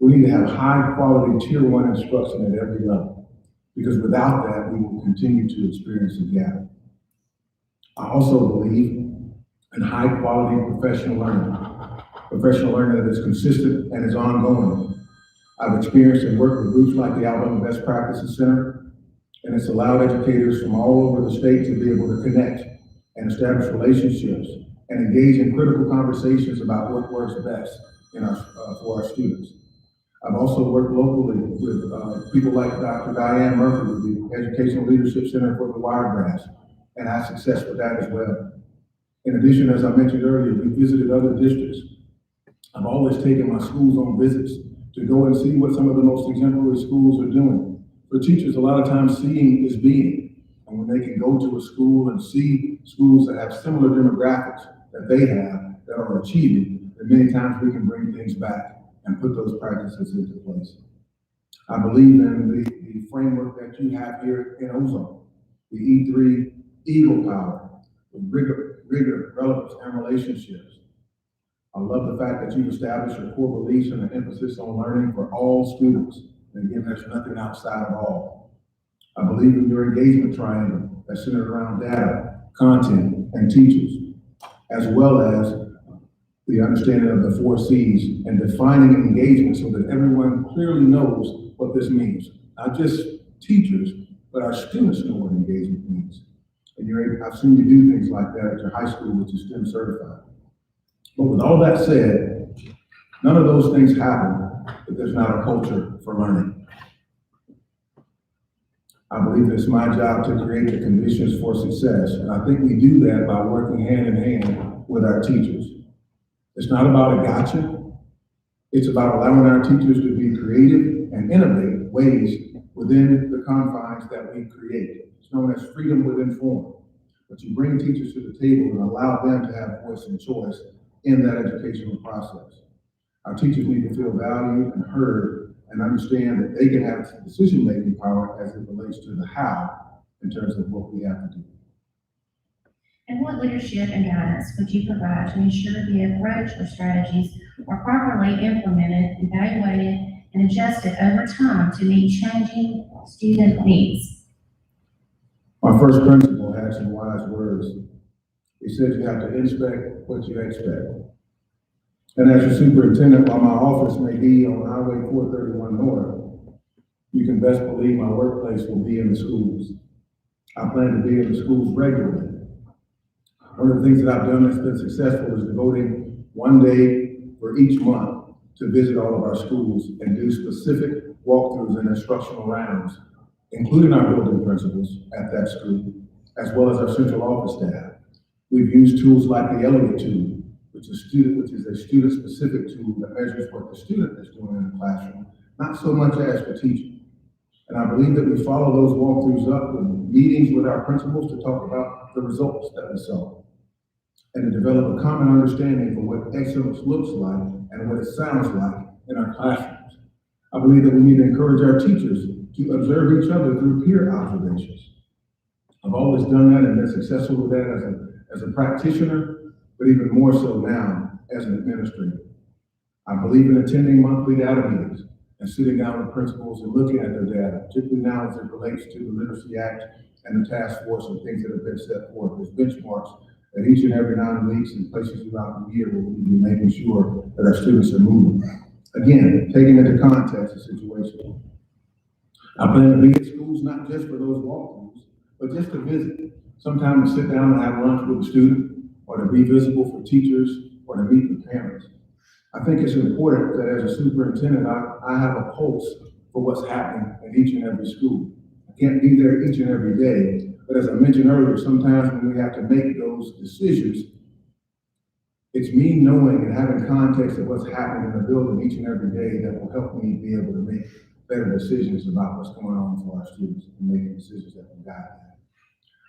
Speaker 2: We need to have high-quality Tier 1 instruction at every level, because without that, we will continue to experience a gap. I also believe in high-quality professional learning that is consistent and is ongoing. I've experienced and worked with groups like the Alabama Best Practices Center, and it's allowed educators from all over the state to be able to connect and establish relationships and engage in critical conversations about what works best for our students. I've also worked locally with people like Dr. Diane Murphy with the Educational Leadership Center for the Wiregrass, and had success with that as well. In addition, as I mentioned earlier, we visited other districts. I've always taken my schools on visits to go and see what some of the most exemplary schools are doing. For teachers, a lot of times seeing is being. And when they can go to a school and see schools that have similar demographics that they have, that are achieving, then many times we can bring things back and put those practices into place. I believe in the framework that you have here in Ozone, the E3 Eagle Power, with rigor, relevance, and relationships. I love the fact that you've established your core beliefs and an emphasis on learning for all students. And again, there's nothing outside of all. I believe in your engagement triangle that's centered around data, content, and teachers, as well as the understanding of the 4 C's and defining engagement so that everyone clearly knows what this means. Not just teachers, but our students know what engagement means. And I've seen you do things like that at your high school, which is STEM certified. But with all that said, none of those things happen if there's not a culture for learning. I believe it's my job to create the conditions for success, and I think we do that by working hand in hand with our teachers. It's not about a gotcha. It's about allowing our teachers to be creative and innovate ways within the confines that we create. It's known as freedom within form. But you bring teachers to the table and allow them to have voice and choice in that educational process. Our teachers need to feel valued and heard and understand that they can have decision-making power as it relates to the how in terms of what we have to do.
Speaker 3: And what leadership and guidance would you provide to ensure the approach or strategies are properly implemented, evaluated, and adjusted over time to meet changing student needs?
Speaker 2: My first principal had some wise words. He said you have to inspect what you expect. And as your superintendent, while my office may be on Highway 431 North, you can best believe my workplace will be in the schools. I plan to be in the schools regularly. One of the things that I've done that's been successful is devoting one day for each month to visit all of our schools and do specific walkthroughs and instructional rounds, including our building principals at that school, as well as our central office staff. We've used tools like the Elliott tool, which is a student-specific tool that measures what the student is doing in the classroom, not so much as the teacher. And I believe that we follow those walkthroughs up with meetings with our principals to talk about the results that we saw, and to develop a common understanding for what excellence looks like and what it sounds like in our classrooms. I believe that we need to encourage our teachers to observe each other through peer observations. I've always done that and been successful with that as a practitioner, but even more so now as an administrator. I believe in attending monthly data meetings and sitting down with principals and looking at their data, particularly now as it relates to the Literacy Act and the task force and things that have been set forth as benchmarks that each and every 9 weeks and places throughout the year where we'll be making sure that our students are moving. Again, taking into context the situation. I plan to be at schools not just for those walkthroughs, but just to visit. Sometimes to sit down and have lunch with a student, or to be visible for teachers, or to meet with parents. I think it's important that as a superintendent, I have a pulse for what's happening at each and every school. I can't be there each and every day, but as I mentioned earlier, sometimes when we have to make those decisions, it's me knowing and having context of what's happening in the building each and every day that will help me be able to make better decisions about what's going on for our students and making decisions that will guide them.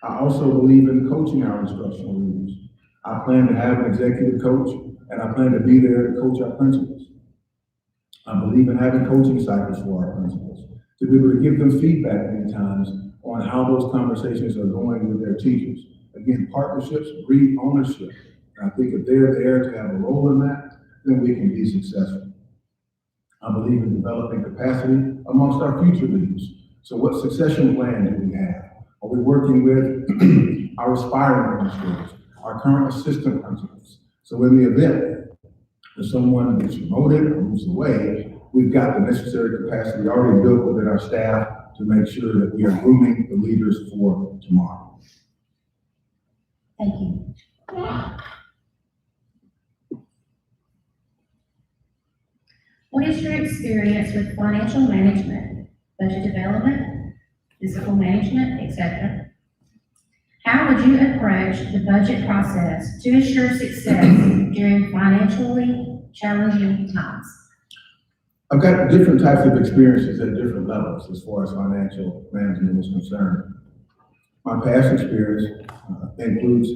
Speaker 2: I also believe in coaching our instructional leaders. I plan to have an executive coach, and I plan to be there to coach our principals. I believe in having coaching cycles for our principals, to be able to give them feedback many times on how those conversations are going with their teachers. Again, partnerships breed ownership. And I think if they're there to have a role in that, then we can be successful. I believe in developing capacity amongst our future leaders. So what succession plan do we have? Are we working with our aspiring administrators, our current assistant principals? So in the event that someone gets promoted or moves away, we've got the necessary capacity already built within our staff to make sure that we are grooming the leaders for tomorrow.
Speaker 3: Thank you. What is your experience with financial management, budget development, fiscal management, etc.? How would you approach the budget process to ensure success during financially challenging times?
Speaker 2: I've got different types of experiences at different levels as far as financial management is concerned. My past experience includes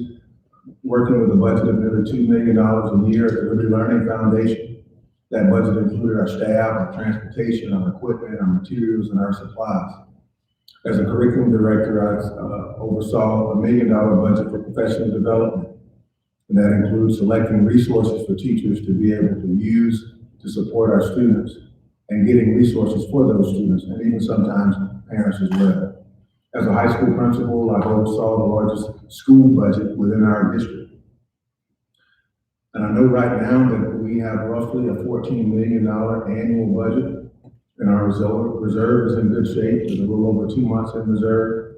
Speaker 2: working with a budget of nearly $2 million a year at the Liberty Learning Foundation. That budget included our staff, our transportation, our equipment, our materials, and our supplies. As a curriculum director, I oversaw a $1 million budget for professional development. And that includes selecting resources for teachers to be able to use to support our students and getting resources for those students, and even sometimes parents as well. As a high school principal, I oversaw the largest school budget within our district. And I know right now that we have roughly a $14 million annual budget, and our reserve is in good shape with a little over 2 months in reserve.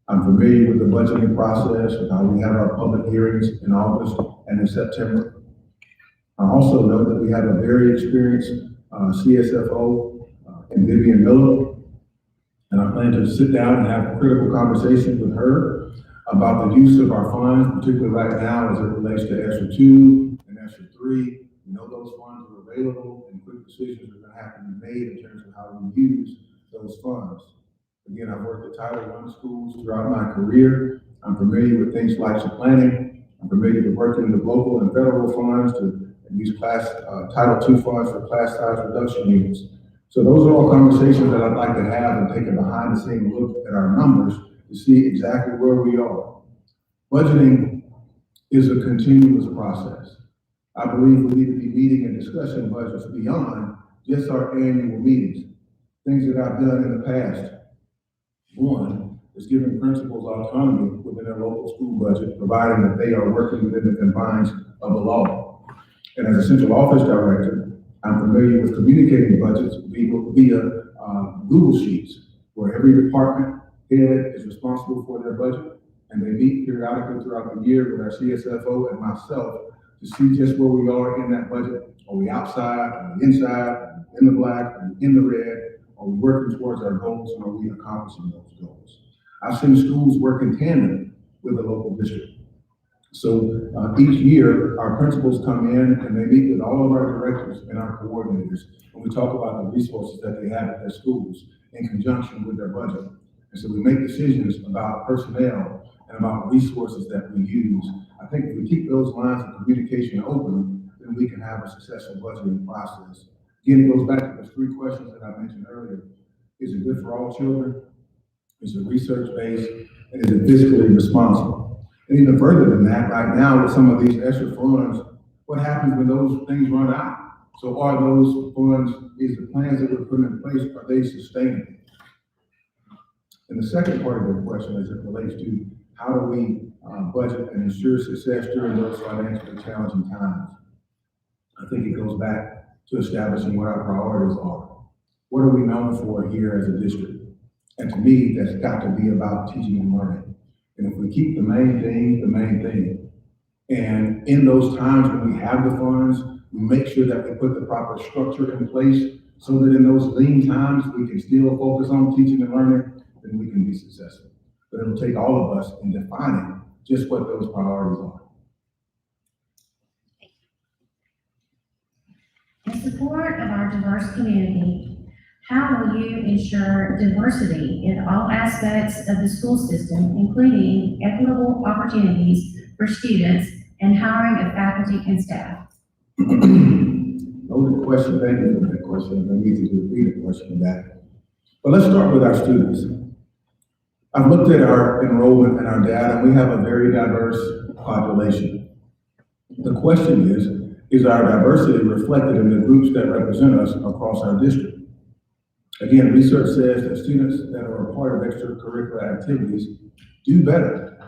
Speaker 2: I'm familiar with the budgeting process and how we have our public hearings in August and in September. I also know that we have a very experienced CSFO in Vivian Miller, and I plan to sit down and have critical conversations with her about the use of our funds, particularly right now as it relates to ESSER 2 and ESSER 3. We know those funds are available, and quick decisions are going to have to be made in terms of how we use those funds. Again, I've worked at Title I schools throughout my career. I'm familiar with things like planning. I'm familiar with working with local and federal funds to use Title II funds for class size reduction units. So those are all conversations that I'd like to have and take a behind the scenes look at our numbers to see exactly where we are. Budgeting is a continuous process. I believe we need to be meeting and discussing budgets beyond just our annual meetings. Things that I've done in the past. One, is giving principals autonomy within their local school budget, providing that they are working within the confines of the law. And as a central office director, I'm familiar with communicating budgets via Google Sheets, where every department head is responsible for their budget, and they meet periodically throughout the year with our CSFO and myself to see just where we are in that budget. Are we outside, are we inside, in the black, are we in the red? Are we working towards our goals, and are we accomplishing those goals? I've seen schools work in tandem with the local district. So each year, our principals come in and they meet with all of our directors and our coordinators, and we talk about the resources that they have at their schools in conjunction with their budget. And so we make decisions about personnel and about resources that we use. I think if we keep those lines of communication open, then we can have a successful budgeting process. Again, it goes back to those three questions that I mentioned earlier. Is it good for all children? Is it research-based? And is it fiscally responsible? And even further than that, right now with some of these extra funds, what happens when those things run out? So are those funds, is the plans that we're putting in place, are they sustainable? And the second part of your question as it relates to how do we budget and ensure success during those financially challenging times? I think it goes back to establishing what our priorities are. What are we known for here as a district? And to me, that's got to be about teaching and learning. And if we keep the main thing, and in those times when we have the funds, we make sure that we put the proper structure in place so that in those lean times, we can still focus on teaching and learning, then we can be successful. But it'll take all of us in defining just what those priorities are.
Speaker 3: In support of our diverse community, how will you ensure diversity in all aspects of the school system, including equitable opportunities for students and hiring of faculty and staff?
Speaker 2: Loaded question, thank you for that question. I need to repeat a question back. But let's start with our students. I've looked at our enrollment and our data, and we have a very diverse population. The question is our diversity reflected in the groups that represent us across our district? Again, research says that students that are a part of extracurricular activities do better.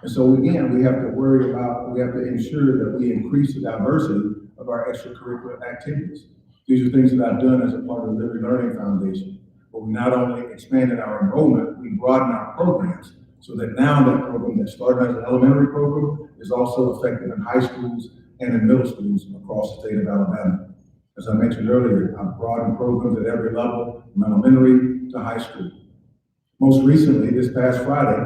Speaker 2: And so again, we have to ensure that we increase the diversity of our extracurricular activities. These are things that I've done as a part of the Liberty Learning Foundation, where we not only expanded our enrollment, we broadened our programs so that now that program that started as an elementary program is also effective in high schools and in middle schools across the state of Alabama. As I mentioned earlier, I've broadened programs at every level, from elementary to high school. Most recently, this past Friday,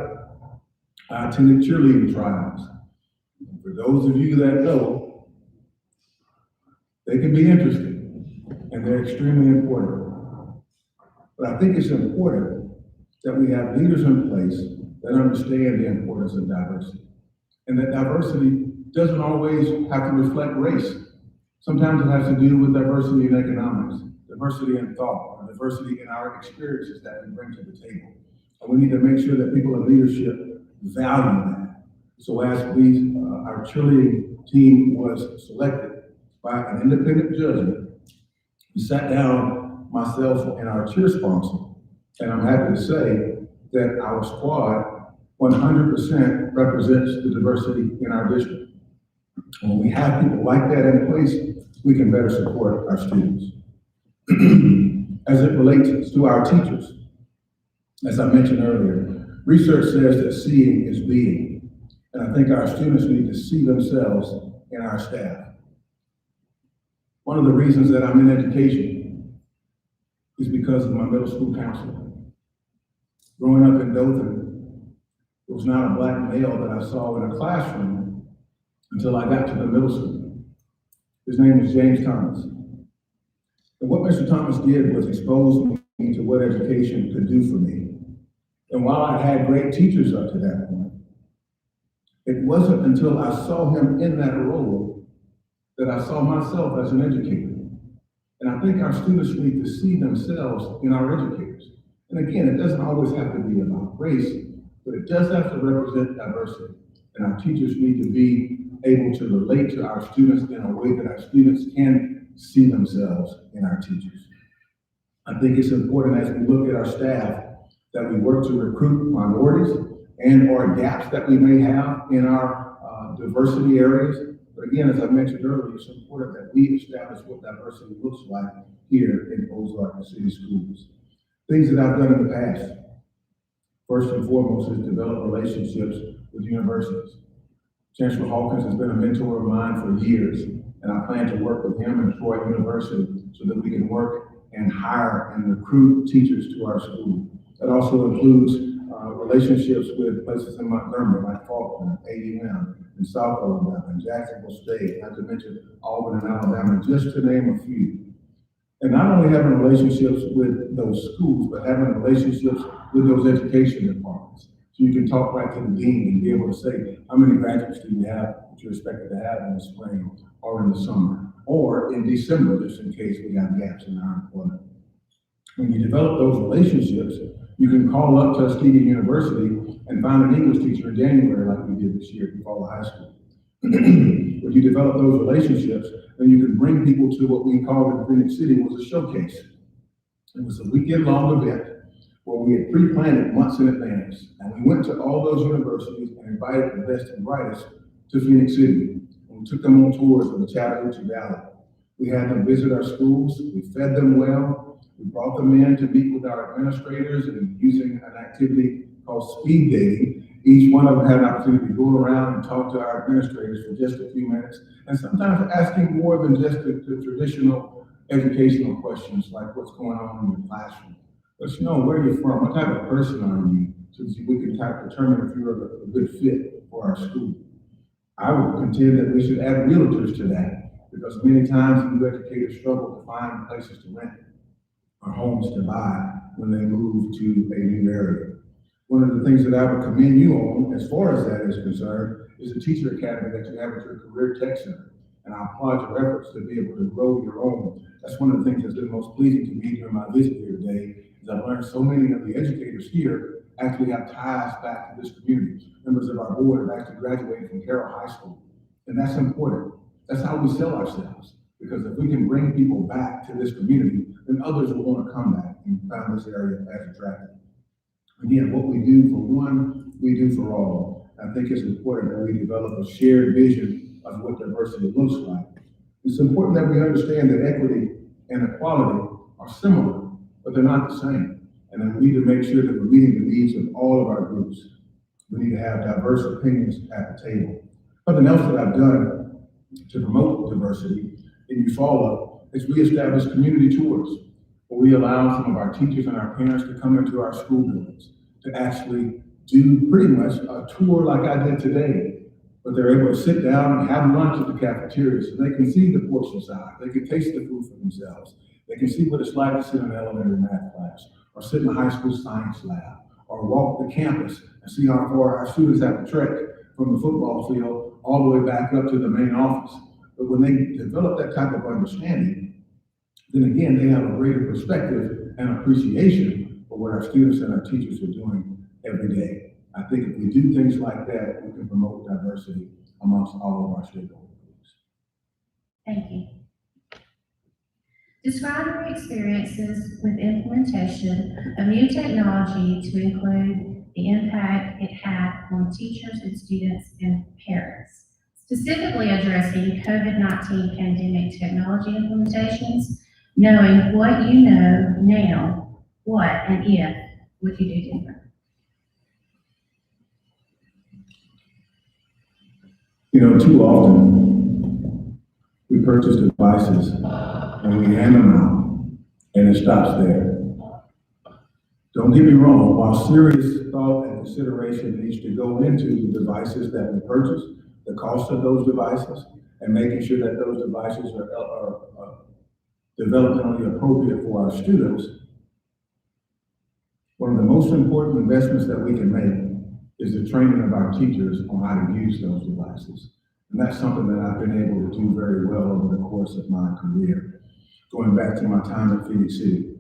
Speaker 2: I attended cheerleading trials. And for those of you that know, they can be interesting and they're extremely important. But I think it's important that we have leaders in place that understand the importance of diversity. And that diversity doesn't always have to reflect race. Sometimes it has to do with diversity in economics, diversity in thought, or diversity in our experiences that we bring to the table. And we need to make sure that people in leadership value that. So as our cheerleading team was selected by an independent judge, we sat down, myself and our cheer sponsor, and I'm happy to say that our squad 100% represents the diversity in our district. And when we have people like that in place, we can better support our students. As it relates to our teachers, as I mentioned earlier, research says that seeing is being, and I think our students need to see themselves in our staff. One of the reasons that I'm in education is because of my middle school counselor. Growing up in Dothan, there was not a black male that I saw in a classroom until I got to the middle school. His name was James Thomas. And what Mr. Thomas did was expose me to what education could do for me. And while I had great teachers up to that point, it wasn't until I saw him in that role that I saw myself as an educator. And I think our students need to see themselves in our educators. And again, it doesn't always have to be about race, but it does have to represent diversity. And our teachers need to be able to relate to our students in a way that our students can see themselves in our teachers. I think it's important as we look at our staff that we work to recruit minorities and or gaps that we may have in our diversity areas. But again, as I mentioned earlier, it's important that we establish what diversity looks like here in Ozark City Schools. Things that I've done in the past, first and foremost, is develop relationships with universities. Chancellor Hawkins has been a mentor of mine for years, and I plan to work with him and Troy University so that we can work and hire and recruit teachers to our school. That also includes relationships with places in Montgomery, like Faulkner, AUM, and South Alabama, and Jacksonville State, not to mention Auburn and Alabama, just to name a few. And not only having relationships with those schools, but having relationships with those education departments. So you can talk right to the dean and be able to say, how many graduates do you have that you're expected to have in the spring or in the summer, or in December, just in case we got gaps in our employment. When you develop those relationships, you can call up Tuskegee University and find an English teacher in January like we did this year at Fall High School. When you develop those relationships, then you can bring people to what we called in Phoenix City was a showcase. It was a weekend-long event where we had pre-planned months in advance. And we went to all those universities and invited the best and brightest to Phoenix City. And we took them on tours of the Chattahoochee Valley. We had them visit our schools, we fed them well, we brought them in to meet with our administrators, and using an activity called speed dating, each one of them had an opportunity to go around and talk to our administrators for just a few minutes, and sometimes asking more than just the traditional educational questions like what's going on in your classroom. Let's know where you're from, what type of person are you, so that we can determine if you're a good fit for our school. I would contend that we should add realtors to that, because many times new educators struggle to find places to rent or homes to buy when they move to a new area. One of the things that I would commend you on, as far as that is concerned, is the teacher academy that you have at your career tech center. And I applaud your efforts to be able to grow your own. That's one of the things that's been most pleasing to me during my visit here today, is I've learned so many of the educators here actually have ties back to this community. Members of our board have actually graduated from Carroll High School. And that's important. That's how we sell ourselves. Because if we can bring people back to this community, then others will want to come back and find this area as attractive. Again, what we do for one, we do for all. I think it's important that we develop a shared vision of what diversity looks like. It's important that we understand that equity and equality are similar, but they're not the same. And then we need to make sure that we're meeting the needs of all of our groups. We need to have diverse opinions at the table. Something else that I've done to promote diversity in Eufaula is we establish community tours, where we allow some of our teachers and our parents to come into our school buildings to actually do pretty much a tour like I did today. But they're able to sit down and have lunch at the cafeteria so they can see the portion size, they can taste the food for themselves, they can see what it's like to sit in an elementary math class, or sit in a high school science lab, or walk the campus and see how far our students have to trek from the football field all the way back up to the main office. But when they develop that type of understanding, then again, they have a greater perspective and appreciation for what our students and our teachers are doing every day. I think if we do things like that, we can promote diversity amongst all of our stakeholder groups.
Speaker 3: Thank you. Describe your experiences with implementation of new technology to include the impact it had on teachers and students and parents. Specifically addressing COVID-19 pandemic technology implementations, knowing what you know now, what and if would you do different?
Speaker 2: You know, too often we purchase devices and we hand them out and it stops there. Don't get me wrong, while serious thought and consideration needs to go into the devices that we purchase, the cost of those devices, and making sure that those devices are developmentally appropriate for our students, one of the most important investments that we can make is the training of our teachers on how to use those devices. And that's something that I've been able to do very well over the course of my career, going back to my time at Phoenix City.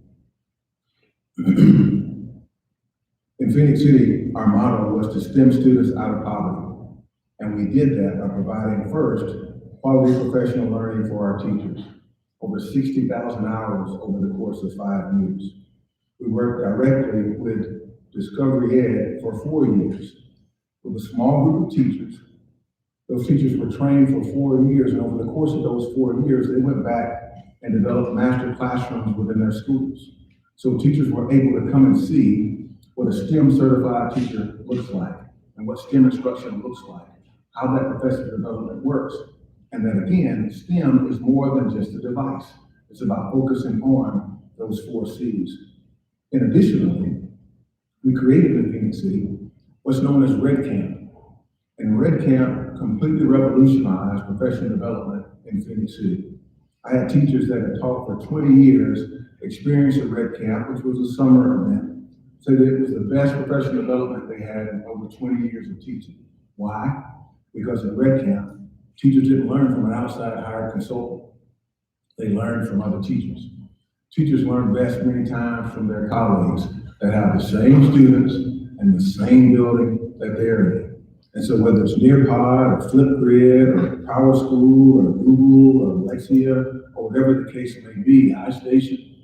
Speaker 2: In Phoenix City, our motto was to stem students out of poverty. And we did that by providing first, quality professional learning for our teachers, over 60,000 hours over the course of 5 years. We worked directly with Discovery Ed for 4 years with a small group of teachers. Those teachers were trained for 4 years, and over the course of those 4 years, they went back and developed master classrooms within their schools. So teachers were able to come and see what a STEM certified teacher looks like and what STEM instruction looks like, how that professional development works. And then again, STEM is more than just a device. It's about focusing on those 4 C's. And additionally, we created in Phoenix City what's known as Red Camp. And Red Camp completely revolutionized professional development in Phoenix City. I had teachers that had taught for 20 years, experienced at Red Camp, which was a summer event, said that it was the best professional development they had in over 20 years of teaching. Why? Because at Red Camp, teachers didn't learn from an outside hired consultant. They learned from other teachers. Teachers learn best many times from their colleagues that have the same students and the same building that they're in. And so whether it's Nearpod or Flipgrid or Power School or Google or Lexia or whatever the case may be, iStation,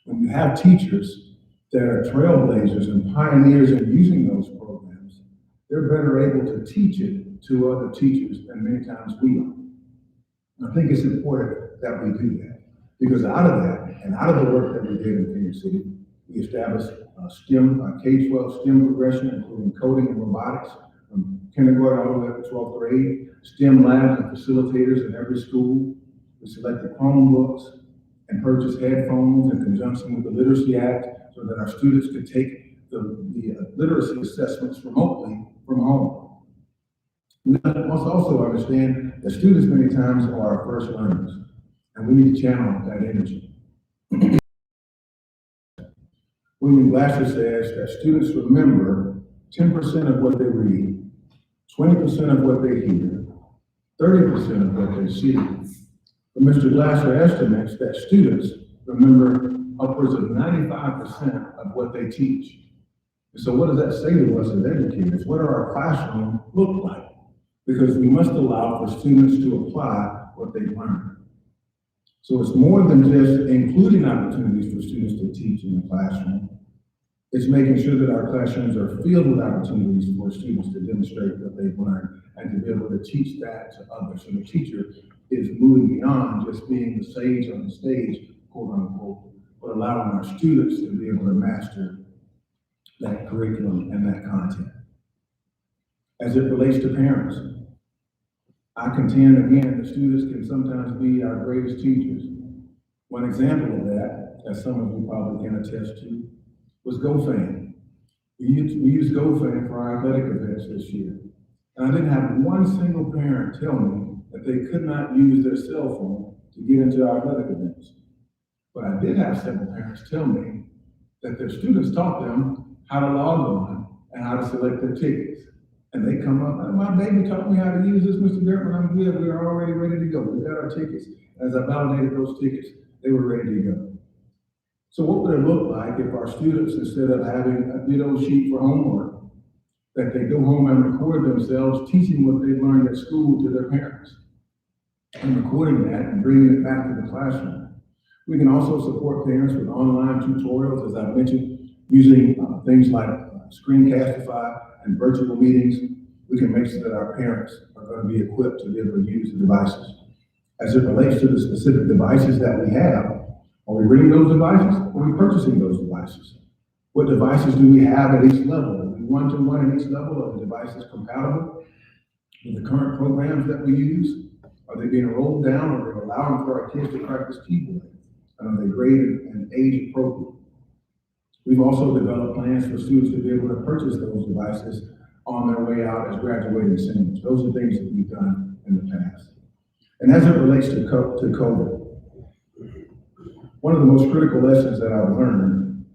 Speaker 2: when you have teachers that are trailblazers and pioneers in using those programs, they're better able to teach it to other teachers than many times we are. And I think it's important that we do that, because out of that and out of the work that we did in Phoenix City, we established K-12 STEM progression, including coding and robotics, from kindergarten all the way up to 12th grade, STEM labs and facilitators in every school. We selected Chromebooks and purchased headphones in conjunction with the Literacy Act so that our students could take the literacy assessments remotely from home. We must also understand that students many times are our first learners, and we need to channel that energy. William Glasser says that students remember 10% of what they read, 20% of what they hear, 30% of what they see. But Mr. Glasser estimates that students remember upwards of 95% of what they teach. And so what does that say to us as educators? What do our classrooms look like? Because we must allow for students to apply what they've learned. So it's more than just including opportunities for students to teach in the classroom. It's making sure that our classrooms are filled with opportunities for students to demonstrate what they've learned and to be able to teach that to others. So the teacher is moving beyond just being the sage on the stage, quote unquote, but allowing our students to be able to master that curriculum and that content. As it relates to parents, I contend again that students can sometimes be our greatest teachers. One example of that, as some of you probably can attest to, was GoFan. We used GoFan for our athletic events this year. And I didn't have one single parent tell me that they could not use their cell phone to get into our athletic events. But I did have several parents tell me that their students taught them how to log on and how to select their tickets. And they come up, my baby taught me how to use this, Mr. Girtman, I'm good, we're already ready to go. We got our tickets. As I validated those tickets, they were ready to go. So what would it look like if our students, instead of having a ditto sheet for homework, that they go home and record themselves teaching what they learned at school to their parents and recording that and bringing it back to the classroom? We can also support parents with online tutorials, as I mentioned, using things like Screencastify and virtual meetings. We can make sure that our parents are going to be equipped to be able to use the devices. As it relates to the specific devices that we have, are we renting those devices? Or are we purchasing those devices? What devices do we have at each level? Are we one-to-one at each level? Are the devices compatible with the current programs that we use? Are they being rolled down? Are they allowing for our kids to practice keyboard? And are they graded and age appropriate? We've also developed plans for students to be able to purchase those devices on their way out as graduating seniors. Those are things that we've done in the past. And as it relates to COVID, one of the most critical lessons that I've learned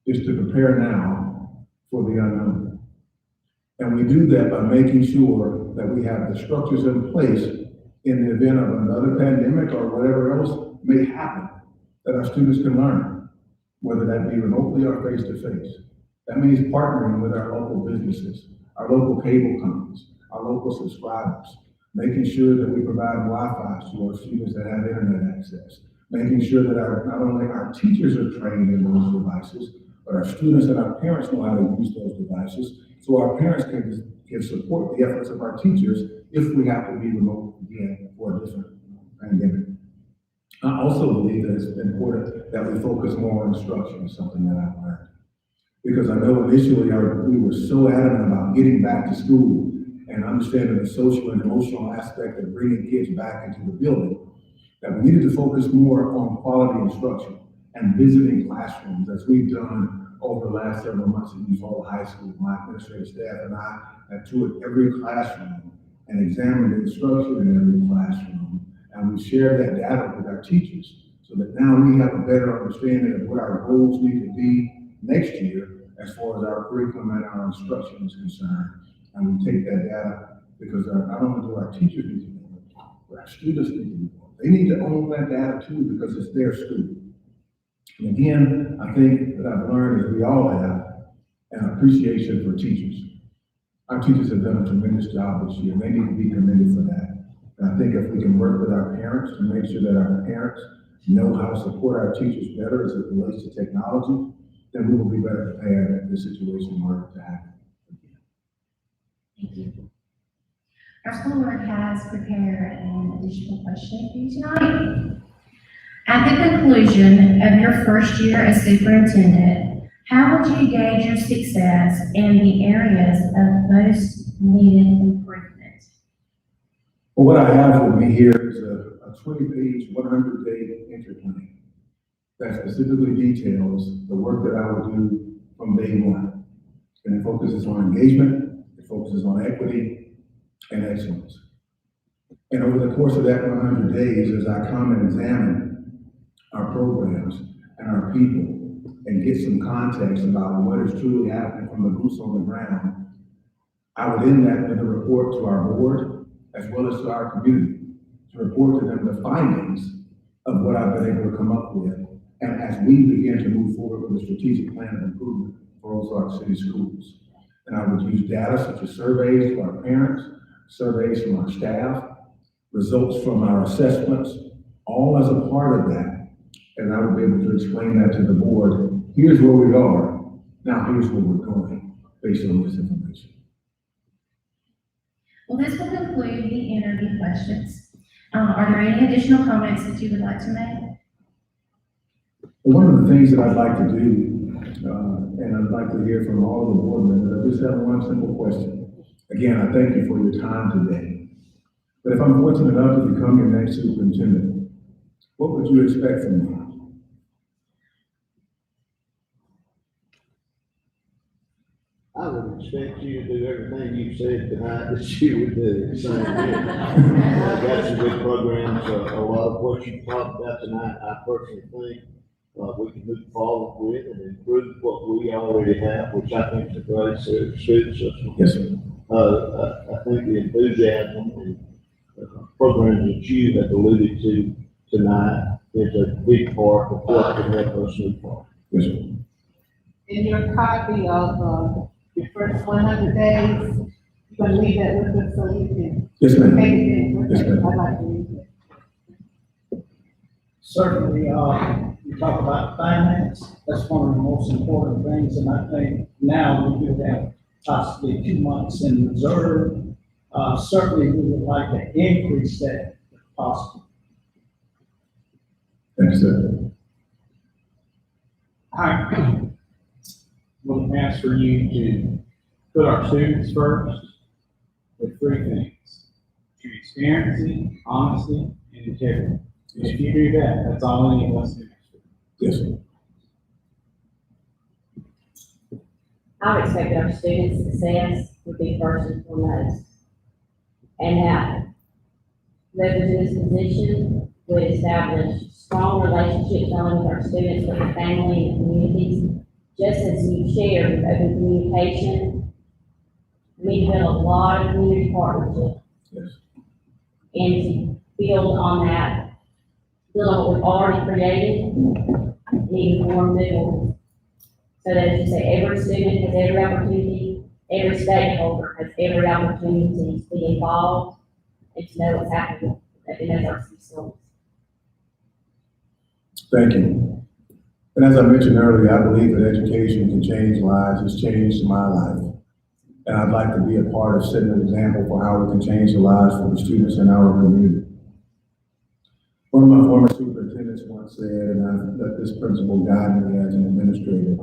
Speaker 2: is to prepare now for the unknown. And we do that by making sure that we have the structures in place in the event of another pandemic or whatever else may happen, that our students can learn, whether that be remotely or face-to-face. That means partnering with our local businesses, our local cable companies, our local subscribers, making sure that we provide Wi-Fi to our students that have internet access, making sure that not only our teachers are trained in those devices, but our students and our parents know how to use those devices, so our parents can support the efforts of our teachers if we have to be remote again for a different pandemic. I also believe that it's important that we focus more on instruction, something that I've learned. Because I know initially we were so adamant about getting back to school and understanding the social and emotional aspect of bringing kids back into the building, that we needed to focus more on quality instruction and visiting classrooms, as we've done over the last several months at East Hall High School. My administrative staff and I have toured every classroom and examined the instruction in every classroom. And we shared that data with our teachers so that now we have a better understanding of what our goals need to be next year as far as our curriculum and our instruction is concerned. And we take that data because not only do our teachers need to know it, but our students need to know it. They need to own that data too because it's their school. And again, I think that I've learned, as we all have, an appreciation for teachers. Our teachers have done a tremendous job this year. They need to be commended for that. And I think if we can work with our parents to make sure that our parents know how to support our teachers better as it relates to technology, then we will be better prepared if this situation were to happen.
Speaker 3: Thank you. Our school board has prepared an additional question for you tonight. At the conclusion of your first year as superintendent, how would you gauge your success in the areas of most needed improvement?
Speaker 2: Well, what I have with me here is a 20-page, 100-day interplan that specifically details the work that I would do from day one. And it focuses on engagement, it focuses on equity, and excellence. And over the course of that 100 days, as I come and examine our programs and our people and get some context about what is truly happening from the boots on the ground, I would end that with a report to our board as well as to our community, to report to them the findings of what I've been able to come up with, and as we begin to move forward with a strategic plan of improvement for Ozark City Schools. And I would use data such as surveys to our parents, surveys from our staff, results from our assessments, all as a part of that. And I would be able to explain that to the board. Here's where we are. Now here's where we're going based on this information.
Speaker 3: Well, this will conclude the interview questions. Are there any additional comments that you would like to make?
Speaker 2: One of the things that I'd like to do, and I'd like to hear from all of the board members, I just have one simple question. Again, I thank you for your time today. But if I'm fortunate enough to become your next superintendent, what would you expect from me?
Speaker 4: I would expect you to do everything you said tonight that you would do. Same here. Got some good programs. A lot of what you talked about tonight, I personally think we can move forward with and improve what we already have, which I think is a great student system.
Speaker 2: Yes, sir.
Speaker 4: I think the enthusiasm and programs that you have alluded to tonight is a big part of what can help us move forward.
Speaker 2: Yes, sir.
Speaker 1: In your copy of your first 100 days, you're going to leave that with us so you can.
Speaker 2: Yes, ma'am.
Speaker 1: Yes,
Speaker 2: Yes, ma'am.
Speaker 1: I'd like to read it.
Speaker 5: Certainly, you talk about finance, that's one of the most important things, and I think now we do have possibly 2 months in reserve. Certainly, we would like to increase that if possible.
Speaker 2: Thank you, sir.
Speaker 6: I will ask for you to put our students first with 3 things: transparency, honesty, and integrity. And if you do that, that's all any of us can ask for.
Speaker 2: Yes, sir.
Speaker 7: I would expect our students' success would be first and foremost. And that whoever's in this position would establish strong relationships not only with our students, but the family and the communities. Just as you shared with open communication, we build a lot of community partnership.
Speaker 2: Yes.
Speaker 7: And to build on that, build on what we've already created, and even more new ones. So that, as you say, every student has every opportunity, every stakeholder has every opportunity to be involved and to know what's happening in those city schools.
Speaker 2: Thank you. And as I mentioned earlier, I believe that education can change lives. It's changed my life. And I'd like to be a part of setting an example for how we can change the lives for the students in our community. One of my former superintendents once said, and I've let this principle guide me as an administrator,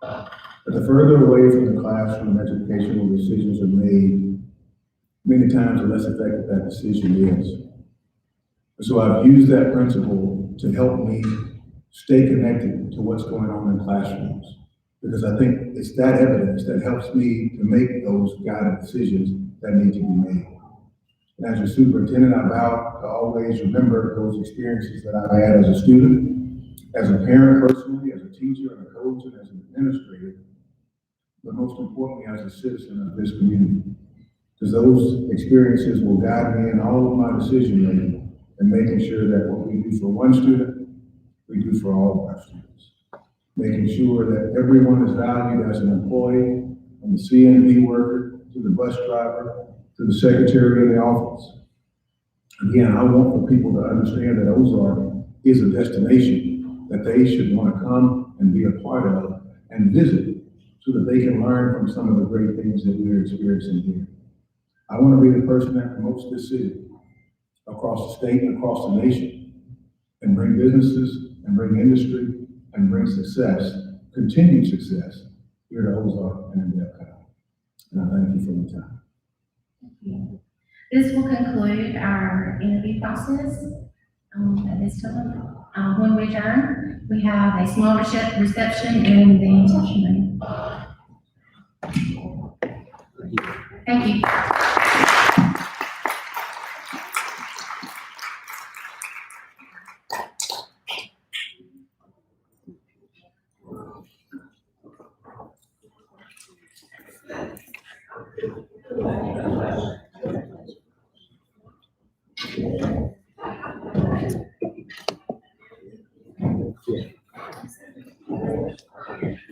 Speaker 2: that the further away from the classroom educational decisions are made, many times the less effective that decision is. So I've used that principle to help me stay connected to what's going on in classrooms. Because I think it's that evidence that helps me to make those guided decisions that need to be made. And as your superintendent, I vow to always remember those experiences that I've had as a student, as a parent personally, as a teacher and a coach, and as an administrator, but most importantly, as a citizen of this community. Because those experiences will guide me in all of my decision making and making sure that what we do for one student, we do for all of our students. Making sure that everyone is valued as an employee, from the CNB worker to the bus driver to the secretary in the office. Again, I want for people to understand that Ozark is a destination that they should want to come and be a part of and visit so that they can learn from some of the great things that we're experiencing here. I want to be the person that promotes this city across the state and across the nation and bring businesses and bring industry and bring success, continued success here to Ozark and in Delco. And I thank you for your time.
Speaker 3: Thank you. This will conclude our interview process at this time. When we adjourn, we have a small reception in the reception room. Thank you.
Speaker 4: Yeah.